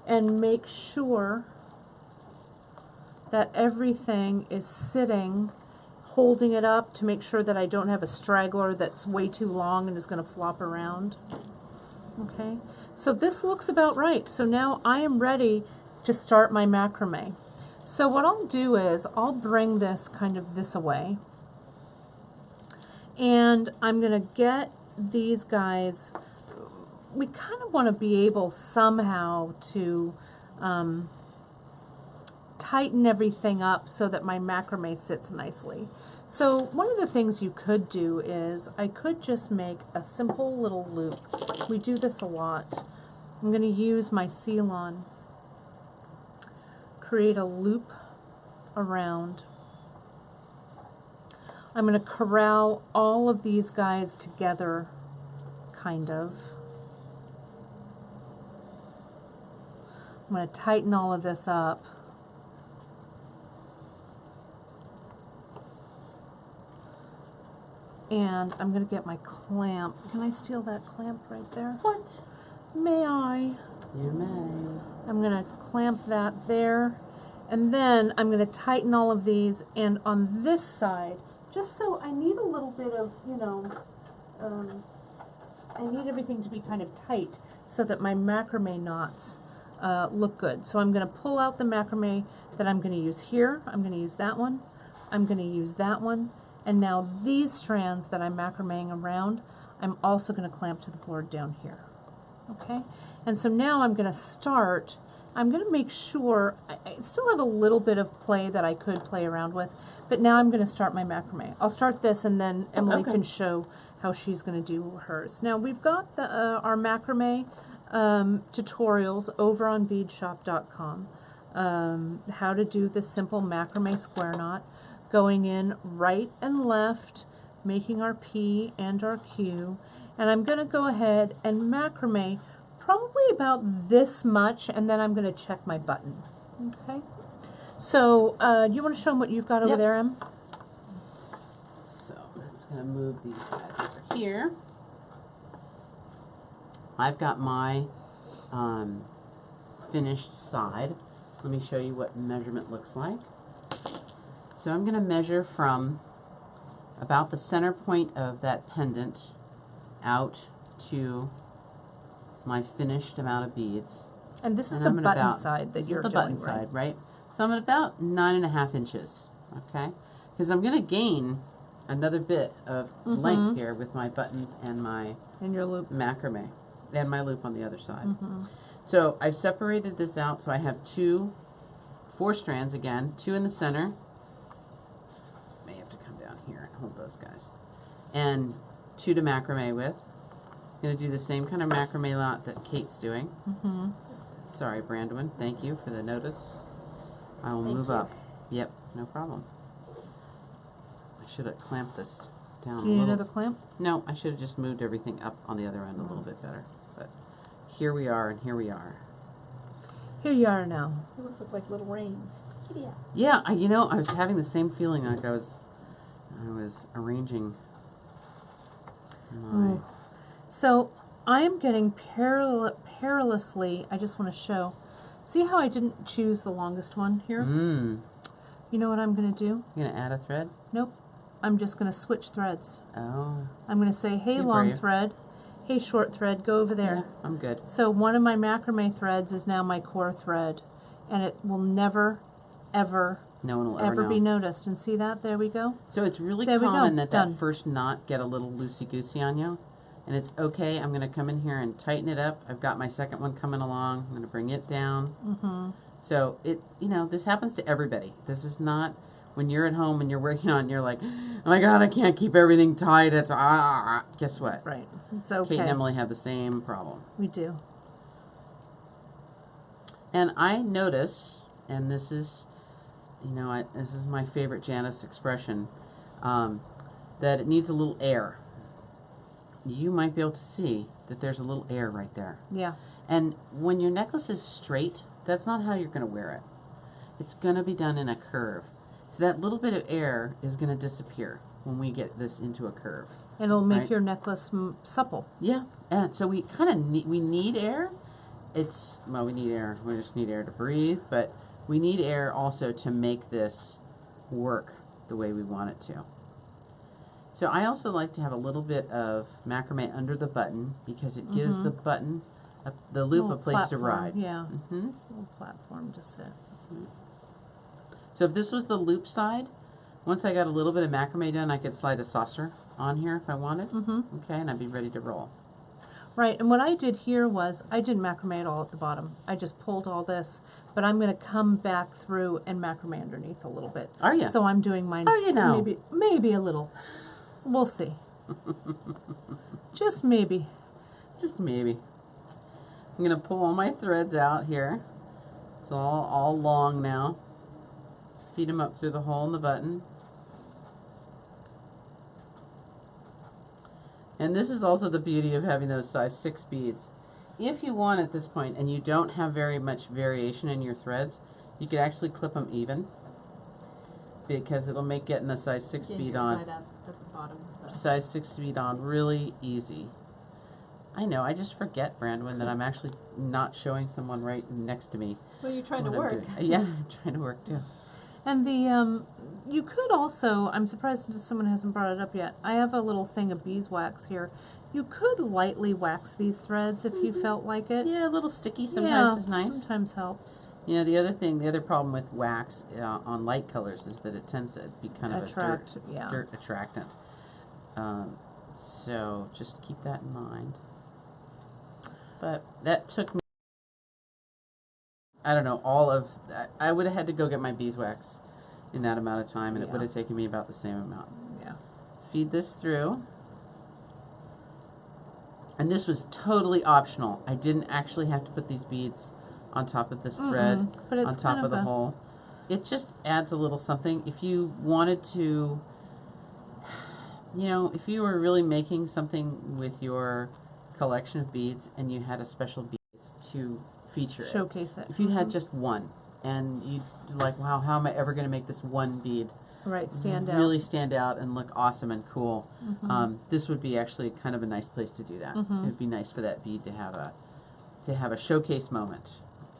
Speaker 1: and make sure that everything is sitting holding it up to make sure that I don't have a straggler that's way too long and is going to flop around. Okay, so this looks about right. So now I am ready to start my macrame. So what I'll do is I'll bring this kind of this away, and I'm going to get these guys. We kind of want to be able somehow to tighten everything up so that my macrame sits nicely. So one of the things you could do is I could just make a simple little loop. We do this a lot. I'm going to use my Ceylon, create a loop around. I'm going to corral all of these guys together, kind of. I'm going to tighten all of this up. And I'm going to get my clamp. Can I steal that clamp right there?
Speaker 3: What?
Speaker 1: May I?
Speaker 3: You may.
Speaker 1: I'm going to clamp that there. And then I'm going to tighten all of these. And on this side, just so I need a little bit of, you know, I need everything to be kind of tight so that my macrame knots look good. So I'm going to pull out the macrame that I'm going to use here. I'm going to use that one. I'm going to use that one. And now these strands that I'm macrameing around, I'm also going to clamp to the board down here. Okay? And so now I'm going to start. I'm going to make sure, I still have a little bit of play that I could play around with, but now I'm going to start my macrame. I'll start this and then Emily can show how she's going to do hers. Now we've got the, our macrame tutorials over on beadshop.com. How to do this simple macrame square knot, going in right and left, making our P and our Q, and I'm going to go ahead and macrame probably about this much, and then I'm going to check my button. Okay, so you want to show them what you've got over there, Em?
Speaker 3: So I'm just going to move these guys over here. I've got my finished side. Let me show you what measurement looks like. So I'm going to measure from about the center point of that pendant out to my finished amount of beads.
Speaker 1: And this is the button side that you're doing, right?
Speaker 3: This is the button side, right? So I'm at about 9.5 inches, okay? Because I'm going to gain another bit of length here with my buttons and my
Speaker 1: your loop
Speaker 3: macrame, and my loop on the other side. So I've separated this out, so I have 4 strands again, 2 in the center. May have to come down here and hold those guys, and 2 to macrame with. I'm going to do the same kind of macrame knot that Kate's doing. Sorry, Brandwin. Thank you for the notice. I will move up. Yep, no problem. I should have clamped this down a little.
Speaker 1: Do you need another clamp?
Speaker 3: No, I should have just moved everything up on the other end a little bit better. But here we are, and here we are.
Speaker 1: Here you are now.
Speaker 2: It looks like little reins. Yeah.
Speaker 3: Yeah, you know, I was having the same feeling like I was arranging my...
Speaker 1: So I am getting perilously, I just want to show. See how I didn't choose the longest one here? You know what I'm going to do?
Speaker 3: You going to add a thread?
Speaker 1: Nope. I'm just going to switch threads.
Speaker 3: Oh.
Speaker 1: I'm going to say, hey, long thread. Hey, short thread, go over there.
Speaker 3: Yeah, I'm good.
Speaker 1: So one of my macrame threads is now my core thread. And it will never, ever,
Speaker 3: no one will ever know.
Speaker 1: be noticed. And see that? There we go.
Speaker 3: So it's really common that first knot get a little loosey-goosey on you. And it's okay. I'm going to come in here and tighten it up. I've got my second one coming along. I'm going to bring it down. So it, you know, this happens to everybody. This is not when you're at home and you're working on it, you're like, oh my God, I can't keep everything tight. It's guess what?
Speaker 1: Right. It's okay.
Speaker 3: Kate and Emily have the same problem.
Speaker 1: We do.
Speaker 3: And I notice, and this is, you know, this is my favorite Janice expression, that it needs a little air. You might be able to see that there's a little air right there.
Speaker 1: Yeah.
Speaker 3: And when your necklace is straight, that's not how you're going to wear it. It's going to be done in a curve. So that little bit of air is going to disappear when we get this into a curve.
Speaker 1: And it'll make your necklace supple.
Speaker 3: Yeah. And so we kind of need air. Well, we need air. We just need air to breathe, but we need air also to make this work the way we want it to. So I also like to have a little bit of macrame under the button because it gives the button, the loop, a
Speaker 1: Little
Speaker 3: place to
Speaker 1: platform,
Speaker 3: ride.
Speaker 1: Yeah,
Speaker 3: hmm
Speaker 1: little platform to sit.
Speaker 3: So if this was the loop side, once I got a little bit of macrame done, I could slide a saucer on here if I wanted. Okay, and I'd be ready to roll.
Speaker 1: Right, and what I did here was, I didn't macrame it all at the bottom. I just pulled all this, but I'm going to come back through and macrame underneath a little bit.
Speaker 3: Are you?
Speaker 1: So I'm doing mine
Speaker 3: Are you now?
Speaker 1: maybe a little. We'll see. Just maybe.
Speaker 3: Just maybe. I'm going to pull all my threads out here. It's all long now. Feed them up through the hole in the button. And this is also the beauty of having those size 6 beads. If you want at this point and you don't have very much variation in your threads, you could actually clip them even because it'll make getting the size 6 bead on size 6 bead on really easy. I know, I just forget, Brandon, that I'm actually not showing someone right next to me.
Speaker 2: Well, you're trying to
Speaker 3: what I'm
Speaker 2: work.
Speaker 3: doing. Yeah, I'm trying to work too.
Speaker 1: And the, you could also, I'm surprised that someone hasn't brought it up yet. I have a little thing of beeswax here. You could lightly wax these threads if you felt like it.
Speaker 3: Yeah, a little sticky sometimes is nice.
Speaker 1: Sometimes helps.
Speaker 3: You know, the other problem with wax on light colors is that it tends to be kind of a dirt attractant. So just keep that in mind. But that took me, I don't know, I would have had to go get my beeswax in that amount of time, and it would have taken me about the same amount.
Speaker 1: Yeah.
Speaker 3: Feed this through. And this was totally optional. I didn't actually have to put these beads on top of this thread,
Speaker 1: but it's
Speaker 3: on top
Speaker 1: kind
Speaker 3: of the hole. It just adds a little something. If you wanted to, you know, if you were really making something with your collection of beads and you had a special beads to feature it.
Speaker 1: Showcase it.
Speaker 3: If you had just one and you'd like, wow, how am I ever going to make this one bead
Speaker 1: Right, stand out.
Speaker 3: really stand out and look awesome and cool? This would be actually kind of a nice place to do that. It would be nice for that bead to have a showcase moment.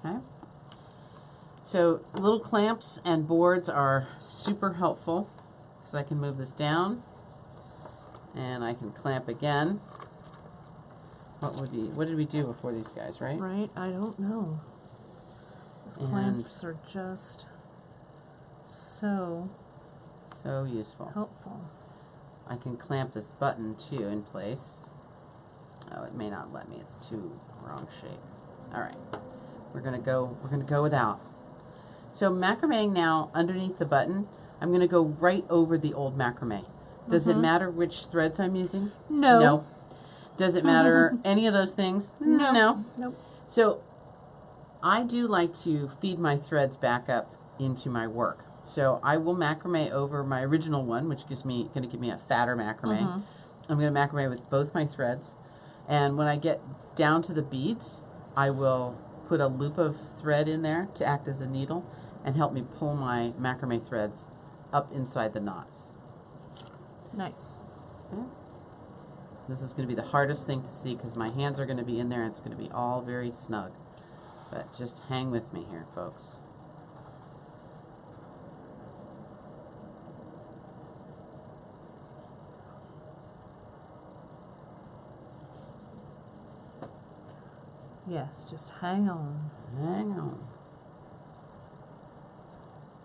Speaker 3: Okay. So little clamps and boards are super helpful because I can move this down and I can clamp again. What did we do before these guys, right?
Speaker 1: Right, I don't know. These clamps are just so
Speaker 3: useful.
Speaker 1: helpful.
Speaker 3: I can clamp this button too in place. Oh, it may not let me. It's too wrong shape. All right, we're gonna go without. So macrameing now underneath the button. I'm gonna go right over the old macrame. Does it matter which threads I'm using?
Speaker 1: No.
Speaker 3: No. Does it matter any of those things? No.
Speaker 1: Nope.
Speaker 3: So I do like to feed my threads back up into my work. So I will macrame over my original one, which going to give me a fatter macrame. I'm going to macrame with both my threads. And when I get down to the beads, I will put a loop of thread in there to act as a needle and help me pull my macrame threads up inside the knots.
Speaker 1: Nice.
Speaker 3: Okay. This is going to be the hardest thing to see because my hands are going to be in there and it's going to be all very snug. But just hang with me here, folks.
Speaker 1: Yes, just hang on.
Speaker 3: Hang on.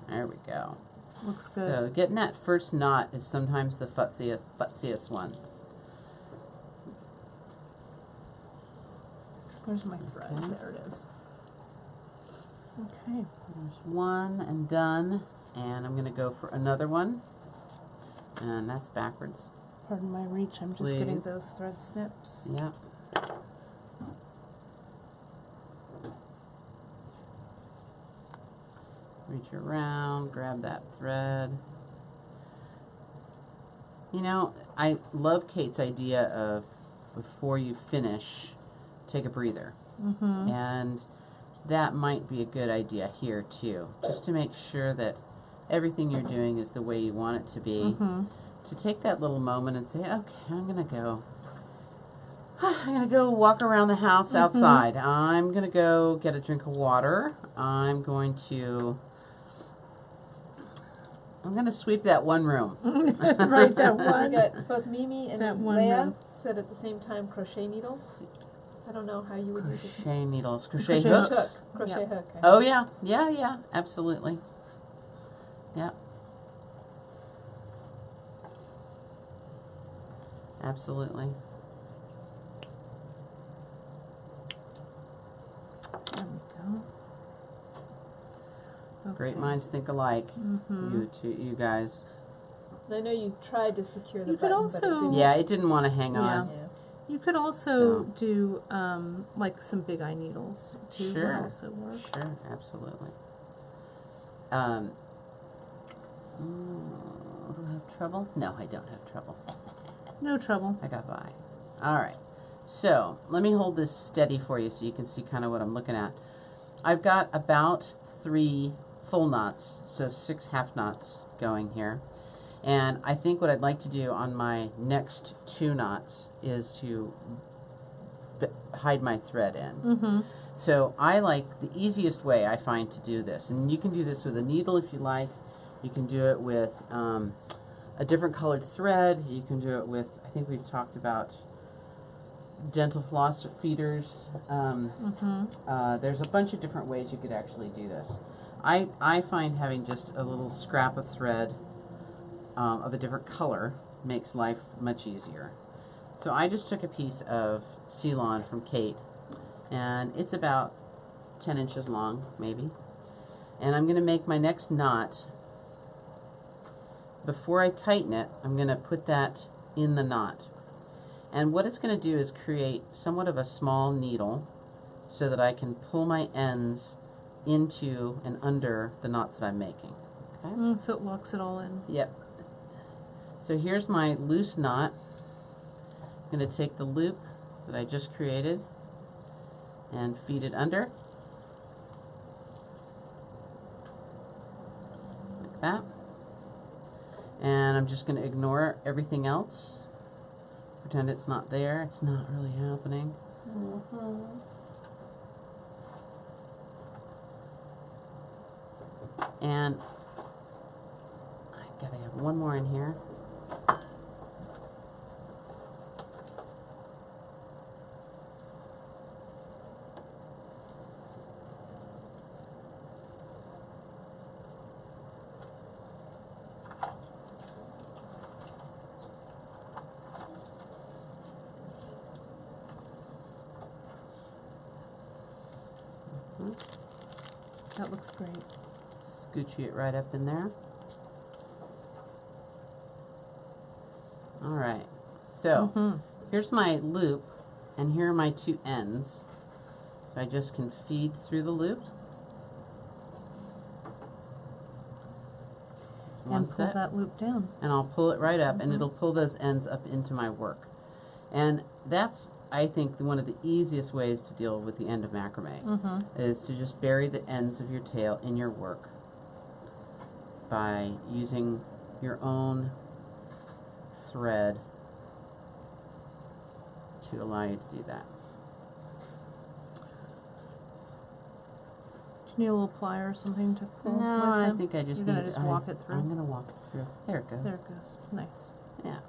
Speaker 3: There we go.
Speaker 1: Looks good.
Speaker 3: So getting that first knot is sometimes the futziest one.
Speaker 1: Where's my thread?
Speaker 3: Okay.
Speaker 1: There it is. Okay.
Speaker 3: There's one and done. And I'm going to go for another one. And that's backwards.
Speaker 1: Pardon my reach, I'm just getting
Speaker 3: Please.
Speaker 1: those thread snips.
Speaker 3: Yep. Reach around, grab that thread. You know, I love Kate's idea of before you finish, take a breather. And that might be a good idea here too, just to make sure that everything you're doing is the way you want it to be. To take that little moment and say, okay, I'm gonna go walk around the house outside. I'm gonna go get a drink of water. I'm going to I'm gonna sweep that one room.
Speaker 1: Right, that
Speaker 2: We
Speaker 1: one.
Speaker 2: got both Mimi and
Speaker 1: That one
Speaker 2: Leah
Speaker 1: room.
Speaker 2: said at the same time crochet needles. I don't know how you would use it.
Speaker 3: Crochet needles, crochet
Speaker 1: Crochet
Speaker 3: hooks.
Speaker 1: hooks.
Speaker 2: Crochet
Speaker 1: Yep.
Speaker 2: hook.
Speaker 3: Oh yeah, yeah, yeah, absolutely. Yeah. Absolutely.
Speaker 1: There we go.
Speaker 3: Great
Speaker 1: Okay.
Speaker 3: minds think alike.
Speaker 1: Mhm.
Speaker 3: You guys.
Speaker 2: And I know you tried to secure the
Speaker 1: You could
Speaker 2: button, but it
Speaker 1: also-
Speaker 2: didn't.
Speaker 3: Yeah, it didn't want to hang on.
Speaker 2: Yeah.
Speaker 1: You could also do like some big eye needles too.
Speaker 3: Sure.
Speaker 1: Would also work.
Speaker 3: Sure, absolutely. Do I have trouble? No, I don't have trouble.
Speaker 1: No trouble.
Speaker 3: I got by. All right. So let me hold this steady for you so you can see kind of what I'm looking at. I've got about 3 full knots, so 6 half knots going here. And I think what I'd like to do on my next 2 knots is to hide my thread in.
Speaker 1: Mm-hmm.
Speaker 3: So I like the easiest way I find to do this, and you can do this with a needle if you like. You can do it with a different colored thread. You can do it with, I think we've talked about dental floss feeders. There's a bunch of different ways you could actually do this. I find having just a little scrap of thread of a different color makes life much easier. So I just took a piece of Ceylon from Kate, and it's about 10 inches long, maybe. And I'm going to make my next knot. Before I tighten it, I'm going to put that in the knot. And what it's going to do is create somewhat of a small needle so that I can pull my ends into and under the knots that I'm making. Okay?
Speaker 1: So it locks it all in.
Speaker 3: Yep. So here's my loose knot. I'm going to take the loop that I just created and feed it under. Like that. And I'm just going to ignore everything else. Pretend it's not there. It's not really happening. And I gotta have one more in here.
Speaker 1: That looks great.
Speaker 3: Scooch it right up in there. Alright, so here's my loop, and here are my 2 ends. So I just can feed through the loop.
Speaker 1: And pull that loop down.
Speaker 3: And I'll pull it right up, and it'll pull those ends up into my work. And that's, I think, one of the easiest ways to deal with the end of macrame, is to just bury the ends of your tail in your work by using your own thread to allow you to do that.
Speaker 1: Do you need a little plier or something to pull
Speaker 3: No,
Speaker 1: with
Speaker 3: I
Speaker 1: them?
Speaker 3: think I just
Speaker 1: You're
Speaker 3: need
Speaker 1: gonna just walk it through?
Speaker 3: I'm going to walk it through. There it goes.
Speaker 1: There it goes. Nice.
Speaker 3: Yeah.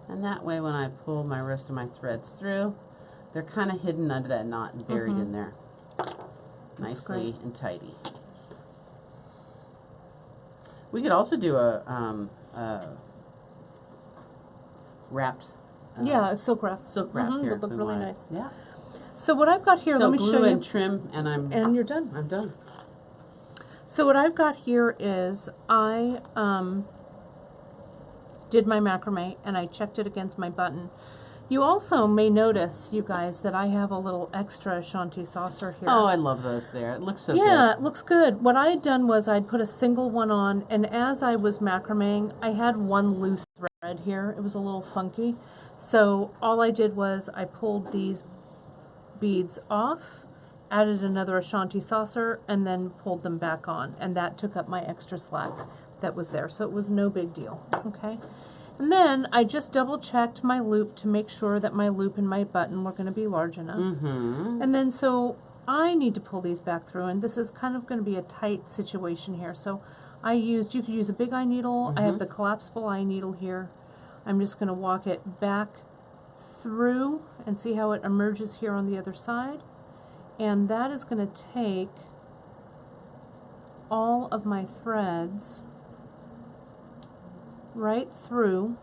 Speaker 3: And that way when I pull my rest of my threads through, they're kind of hidden under that knot and buried in there. Nicely and tidy. We could also do a wrapped
Speaker 1: Yeah, a silk wrap.
Speaker 3: silk wrap here.
Speaker 1: Would look
Speaker 3: if we
Speaker 1: really
Speaker 3: wanted.
Speaker 1: nice.
Speaker 3: Yeah.
Speaker 1: So what I've got here,
Speaker 3: So
Speaker 1: let me
Speaker 3: glue
Speaker 1: show
Speaker 3: and
Speaker 1: you.
Speaker 3: trim, and
Speaker 1: And you're done.
Speaker 3: I'm done.
Speaker 1: So what I've got here is I did my macrame and I checked it against my button. You also may notice, you guys, that I have a little extra Ashanti saucer here.
Speaker 3: Oh, I love those there. It looks so
Speaker 1: Yeah, it looks good. What I had done was I'd put a single one on, and as I was macrameing, I had one loose thread here. It was a little funky. So all I did was I pulled these beads off, added another Ashanti saucer, and then pulled them back on. And that took up my extra slack that was there. So it was no big deal, okay? And then I just double checked my loop to make sure that my loop and my button were going to be large enough. And then so I need to pull these back through, and this is kind of going to be a tight situation here. So you could use a big eye needle. I have the collapsible eye needle here. I'm just going to walk it back through and see how it emerges here on the other side. And that is going to take all of my threads right through.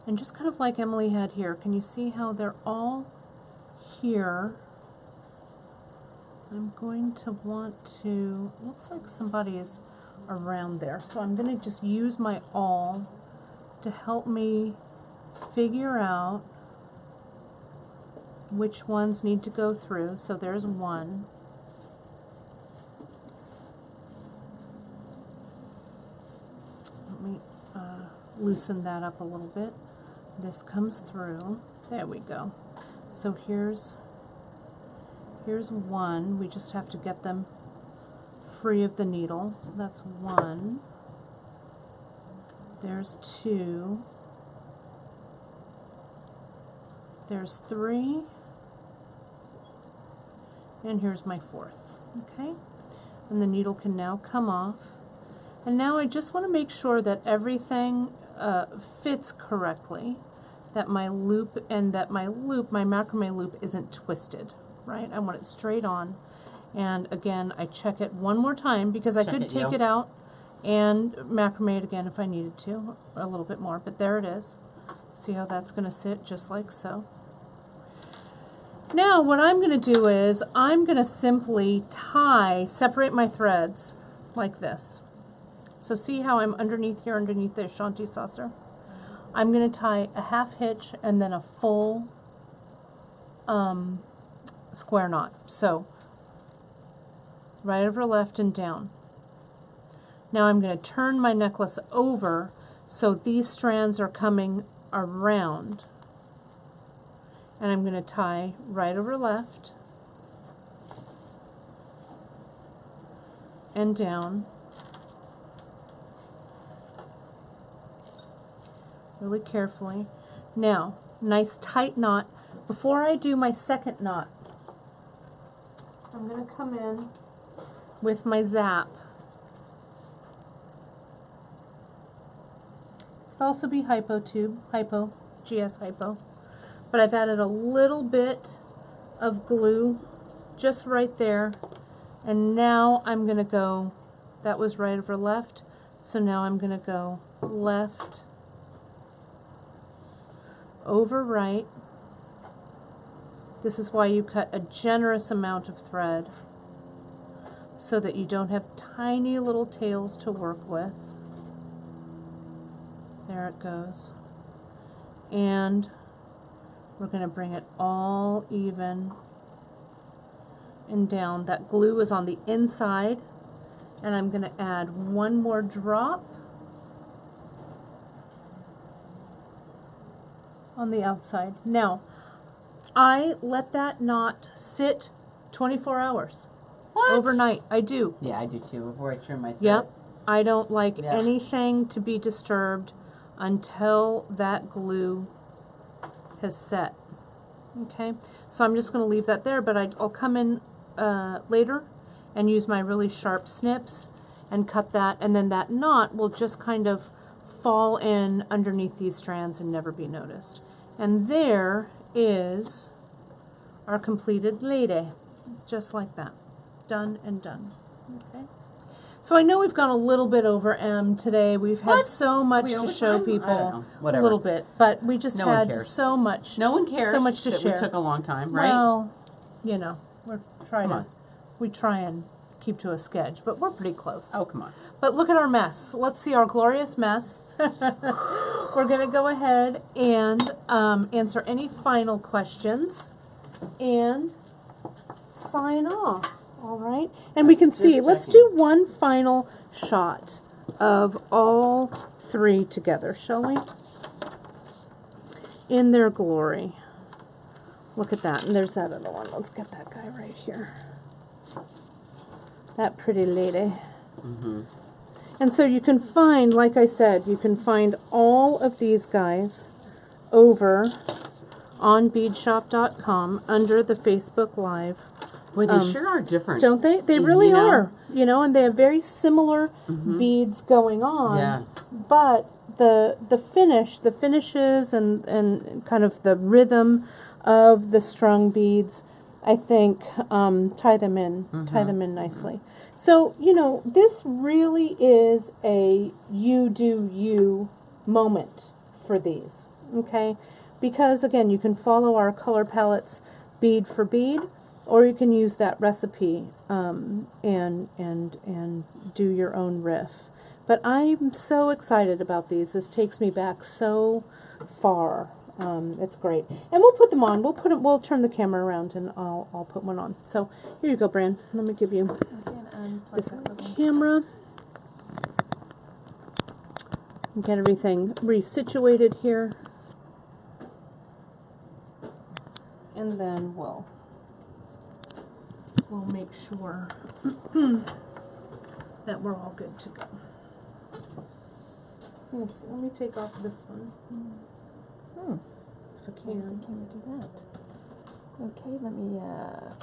Speaker 1: And just kind of like Emily had here, can you see how they're all here? I'm going to want to, looks like somebody is around there. So I'm going to just use my awl to help me figure out which ones need to go through. So there's one. Let me loosen that up a little bit. This comes through. There we go. So here's one. We just have to get them free of the needle. So that's one. There's two. There's three. And here's my fourth. Okay? And the needle can now come off. And now I just want to make sure that everything fits correctly, that my loop and that my macrame loop isn't twisted, right? I want it straight on. And again, I check it one more time because I could take it out and macrame it again if I needed to, a little bit more, but there it is. See how that's going to sit just like so. Now what I'm going to do is I'm going to simply separate my threads like this. So see how I'm underneath here, underneath the Ashanti saucer? I'm going to tie a half hitch and then a full square knot. So right over left and down. Now I'm going to turn my necklace over so these strands are coming around. And I'm going to tie right over left and down. Really carefully. Now, nice tight knot. Before I do my second knot, I'm going to come in with my zap. Could also be hypo tube, GS hypo. But I've added a little bit of glue just right there. And now I'm going to go, that was right over left, so now I'm going to go left over right. This is why you cut a generous amount of thread so that you don't have tiny little tails to work with. There it goes. And we're going to bring it all even and down. That glue is on the inside, and I'm going to add one more drop on the outside. Now, I let that knot sit 24 hours.
Speaker 3: What?
Speaker 1: Overnight. I do.
Speaker 3: Yeah, I do too, before I trim my threads.
Speaker 1: Yep. I don't like anything to be disturbed until that glue has set. Okay, so I'm just going to leave that there, but I'll come in later and use my really sharp snips and cut that, and then that knot will just kind of fall in underneath these strands and never be noticed. And there is our completed lady, just like that. Done and done. Okay. So I know we've gone a little bit over M today. We've had so much to show people.
Speaker 3: I don't know. Whatever.
Speaker 1: A little bit, but we just had so much.
Speaker 3: No one cares.
Speaker 1: So much to share.
Speaker 3: We took a long time, right?
Speaker 1: Well, you know, we're trying we try and keep to a sketch, but we're pretty close.
Speaker 3: Oh, come on.
Speaker 1: But look at our mess. Let's see our glorious mess. We're going to go ahead and answer any final questions and sign off. All right, and we can see, let's do one final shot of all three together, shall we? In their glory. Look at that, and there's that other one. Let's get that guy right here. That pretty lady.
Speaker 3: Mm-hmm.
Speaker 1: And so you can find, like I said, you can find all of these guys over on beadshop.com under the Facebook Live
Speaker 3: Boy, they sure are different.
Speaker 1: Don't they? They really are. You know, and they have very similar beads going on.
Speaker 3: Yeah.
Speaker 1: But the finishes and kind of the rhythm of the strung beads, I think, tie them in nicely. So, you know, this really is a you do you moment for these, okay? Because, again, you can follow our color palettes bead for bead, or you can use that recipe and do your own riff. But I'm so excited about these. This takes me back so far. It's great, and we'll put them on. We'll turn the camera around, and I'll put one on. So here you go, Bran. Let me give you this camera. Get everything resituated here, and then we'll make sure that we're all good to go. Let's see, let me take off this one. If I can.
Speaker 2: Can we do that? Okay, let me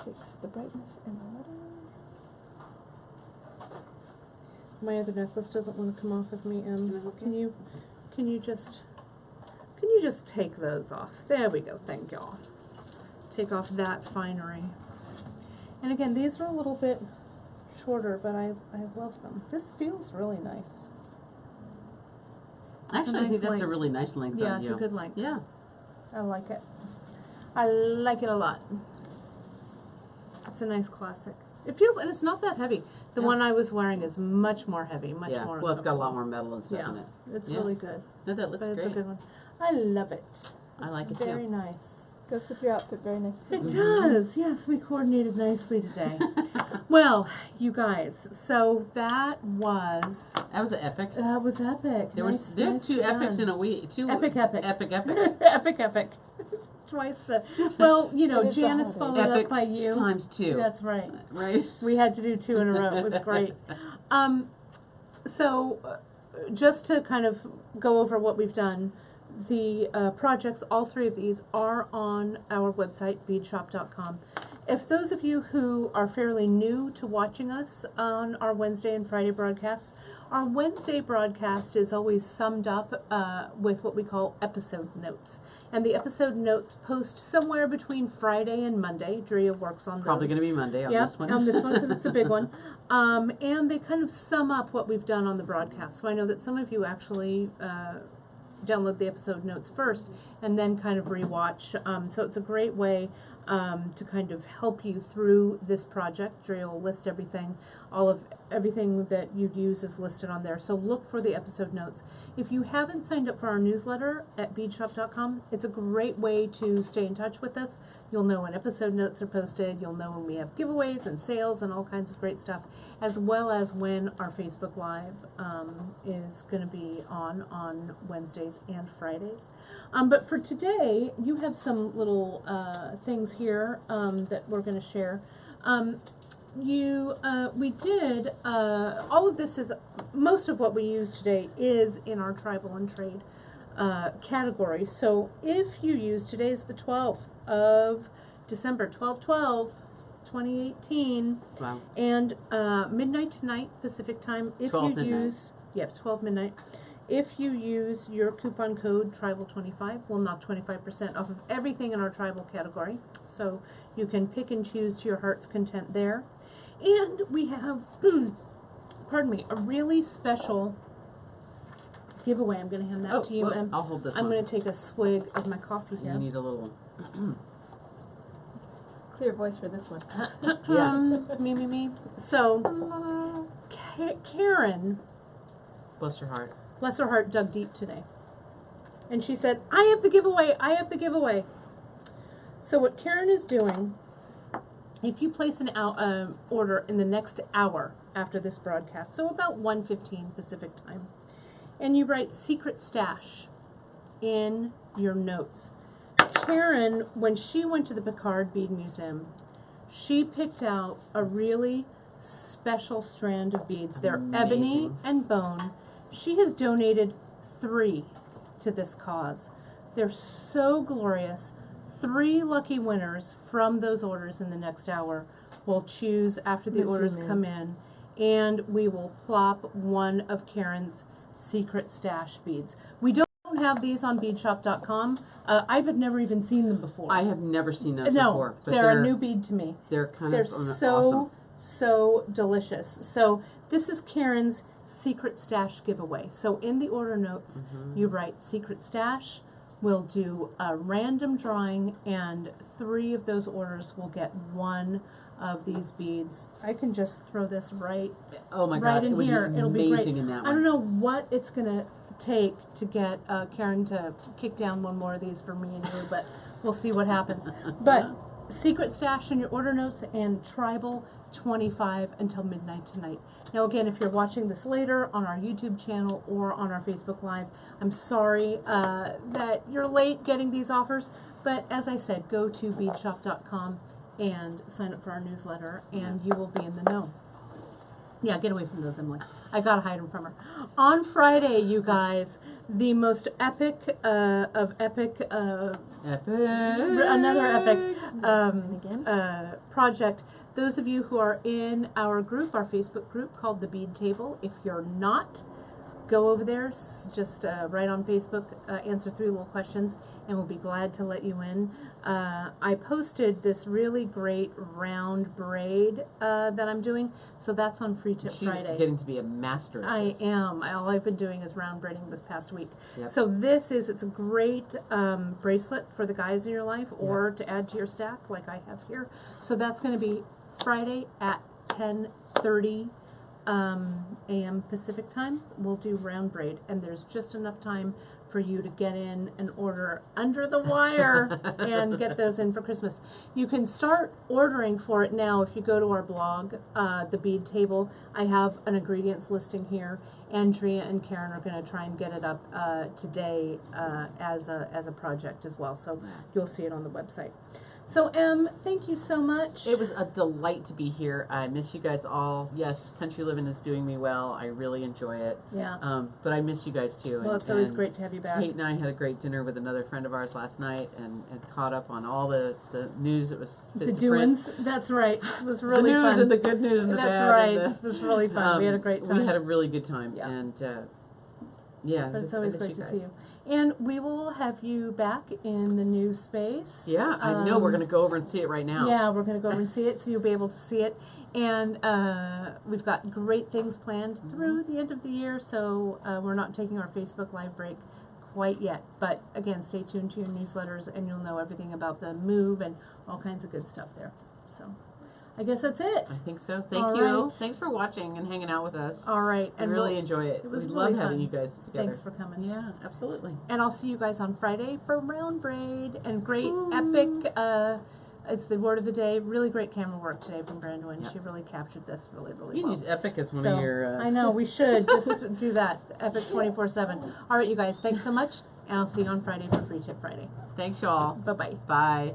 Speaker 2: fix the brightness and the letter.
Speaker 1: My other necklace doesn't want to come off of me, Can you just take those off? There we go, thank y'all. Take off that finery. And again, these are a little bit shorter, but I love them. This feels really nice.
Speaker 3: Actually, I think that's a really nice length
Speaker 1: Yeah,
Speaker 3: on you.
Speaker 1: it's a good length.
Speaker 3: Yeah.
Speaker 1: I like it. I like it a lot. It's a nice classic. It feels, and it's not that heavy. The one I was wearing is much more heavy, much more.
Speaker 3: Well, it's got a lot more metal and stuff in it.
Speaker 1: It's really good.
Speaker 3: No, that looks
Speaker 1: But
Speaker 3: great.
Speaker 1: it's a good one. I love it.
Speaker 3: I like it
Speaker 1: Very
Speaker 3: too.
Speaker 1: nice.
Speaker 2: Goes with your outfit very nicely.
Speaker 1: It does. Yes, we coordinated nicely today. Well, you guys, so that was
Speaker 3: epic.
Speaker 1: That was epic.
Speaker 3: There's two
Speaker 1: done.
Speaker 3: epics in a week. Two
Speaker 1: epic.
Speaker 3: epic.
Speaker 1: Twice the. Well, you know,
Speaker 2: It is the
Speaker 1: Janice
Speaker 2: holiday.
Speaker 1: followed
Speaker 3: Epic
Speaker 1: up by you.
Speaker 3: times 2.
Speaker 1: That's right.
Speaker 3: Right.
Speaker 1: We had to do 2 in a row. It was great. So, just to kind of go over what we've done, the projects, all 3 of these, are on our website, beadshop.com. If those of you who are fairly new to watching us on our Wednesday and Friday broadcasts, our Wednesday broadcast is always summed up with what we call episode notes. And the episode notes post somewhere between Friday and Monday. Drea works on those.
Speaker 3: Probably going to be Monday on this one.
Speaker 1: On this one, because it's a big one. And they kind of sum up what we've done on the broadcast. So I know that some of you actually download the episode notes first and then kind of rewatch. So it's a great way to kind of help you through this project. Drea will list everything. Everything that you'd use is listed on there. So look for the episode notes. If you haven't signed up for our newsletter at beadshop.com, it's a great way to stay in touch with us. You'll know when episode notes are posted. You'll know when we have giveaways and sales and all kinds of great stuff, as well as when our Facebook Live is going to be on Wednesdays and Fridays. But for today, you have some little things here that we're going to share. We did, all of this is, most of what we use today is in our tribal and trade category. So if you use, today's the 12th of December, 12/12/2018.
Speaker 3: Wow.
Speaker 1: And midnight tonight, Pacific time, if
Speaker 3: 12
Speaker 1: you
Speaker 3: midnight.
Speaker 1: use, 12 midnight, if you use your coupon code TRIBAL25, we'll knock 25% off of everything in our tribal category. So you can pick and choose to your heart's content there. And we have, pardon me, a really special giveaway. I'm going to hand that to you, Em.
Speaker 3: I'll hold this
Speaker 1: I'm
Speaker 3: one.
Speaker 1: going to take a swig of my coffee here.
Speaker 3: You need a little...
Speaker 2: Clear voice for this one.
Speaker 1: Me. So, Karen,
Speaker 3: Bless your heart.
Speaker 1: bless her heart, dug deep today. And she said, I have the giveaway. So what Karen is doing, if you place an order in the next hour after this broadcast, so about 1:15 Pacific time, and you write secret stash in your notes. Karen, when she went to the Picard Bead Museum, she picked out a really special strand of beads. They're ebony and bone. She has donated 3 to this cause. They're so glorious. 3 lucky winners from those orders in the next hour We'll choose after the
Speaker 2: Let's
Speaker 1: orders
Speaker 2: zoom in.
Speaker 1: come in, and we will plop one of Karen's secret stash beads. We don't have these on beadshop.com. I've never even seen them before.
Speaker 3: I have never seen those
Speaker 1: no,
Speaker 3: before. But
Speaker 1: they're a new bead to me.
Speaker 3: They're kind
Speaker 1: They're
Speaker 3: of
Speaker 1: so
Speaker 3: awesome.
Speaker 1: delicious. So this is Karen's secret stash giveaway. So in the order notes, you write secret stash. We'll do a random drawing, and 3 of those orders will get one of these beads. I can just throw this right
Speaker 3: Oh my
Speaker 1: right
Speaker 3: God,
Speaker 1: in
Speaker 3: it would
Speaker 1: here.
Speaker 3: be
Speaker 1: It'll be great.
Speaker 3: amazing in that one.
Speaker 1: I don't know what it's gonna take to get Karen to kick down one more of these for me and you, but we'll see what happens. But secret stash in your order notes, and tribal 25 until midnight tonight. Now again, if you're watching this later on our YouTube channel or on our Facebook Live, I'm sorry that you're late getting these offers, but as I said, go to beadshop.com and sign up for our newsletter, and you will be in the know. Yeah, get away from those, Emily. I gotta hide them from her. On Friday, you guys, the most epic of epic, another epic project. Those of you who are in our group, our Facebook group called the Bead Table, if you're not, go over there, just write on Facebook, answer 3 little questions, and we'll be glad to let you in. I posted this really great round braid that I'm doing, so that's on Free Tip Friday.
Speaker 3: She's getting to be a master at this.
Speaker 1: I am. All I've been doing is round braiding this past week.
Speaker 3: Yep.
Speaker 1: So it's a great bracelet for the guys in your life, or to add to your stack like I have here. So that's going to be Friday at 10:30 a.m. Pacific time. We'll do round braid, and there's just enough time for you to get in and order under the wire and get those in for Christmas. You can start ordering for it now if you go to our blog, the Bead Table. I have an ingredients listing here. Andrea and Karen are going to try and get it up today as a project as well, so you'll see it on the website. So, thank you so much.
Speaker 3: It was a delight to be here. I miss you guys all. Yes, country living is doing me well. I really enjoy it.
Speaker 1: Yeah.
Speaker 3: But I miss you guys too.
Speaker 1: Well, it's always great to have you back.
Speaker 3: Kate and I had a great dinner with another friend of ours last night, and caught up on all the news that was fit
Speaker 1: The
Speaker 3: to
Speaker 1: doings.
Speaker 3: print.
Speaker 1: That's right. It was really
Speaker 3: the news
Speaker 1: fun.
Speaker 3: and the good news and the
Speaker 1: That's
Speaker 3: bad.
Speaker 1: right.
Speaker 3: And
Speaker 1: It was really fun. We had a great time.
Speaker 3: We had a really good time.
Speaker 1: Yeah.
Speaker 3: And yeah,
Speaker 1: But it's
Speaker 3: I
Speaker 1: always
Speaker 3: miss
Speaker 1: great
Speaker 3: you
Speaker 1: to
Speaker 3: guys.
Speaker 1: see you. And we will have you back in the new space.
Speaker 3: Yeah, I know. We're going to go over and see it right now.
Speaker 1: Yeah, we're going to go over and see it, so you'll be able to see it. And we've got great things planned through the end of the year, so we're not taking our Facebook Live break quite yet. But again, stay tuned to your newsletters, and you'll know everything about the move and all kinds of good stuff there. So I guess that's it.
Speaker 3: I think so. Thank
Speaker 1: All
Speaker 3: you.
Speaker 1: right.
Speaker 3: Thanks for watching and hanging out with us.
Speaker 1: All right.
Speaker 3: I really enjoy it.
Speaker 1: it was
Speaker 3: We
Speaker 1: really
Speaker 3: love having
Speaker 1: fun.
Speaker 3: you guys together.
Speaker 1: Thanks for coming.
Speaker 3: Yeah, absolutely.
Speaker 1: And I'll see you guys on Friday for round braid and great epic. It's the word of the day. Really great camera work today from Brandon.
Speaker 3: Yep.
Speaker 1: She really captured this really
Speaker 3: You
Speaker 1: well.
Speaker 3: can use Epic as one
Speaker 1: So,
Speaker 3: of your...
Speaker 1: I know, we should just do that. Epic 24/7. All right, you guys, thanks so much, and I'll see you on Friday for Free Tip Friday.
Speaker 3: Thanks, y'all.
Speaker 1: Bye-bye.
Speaker 3: Bye.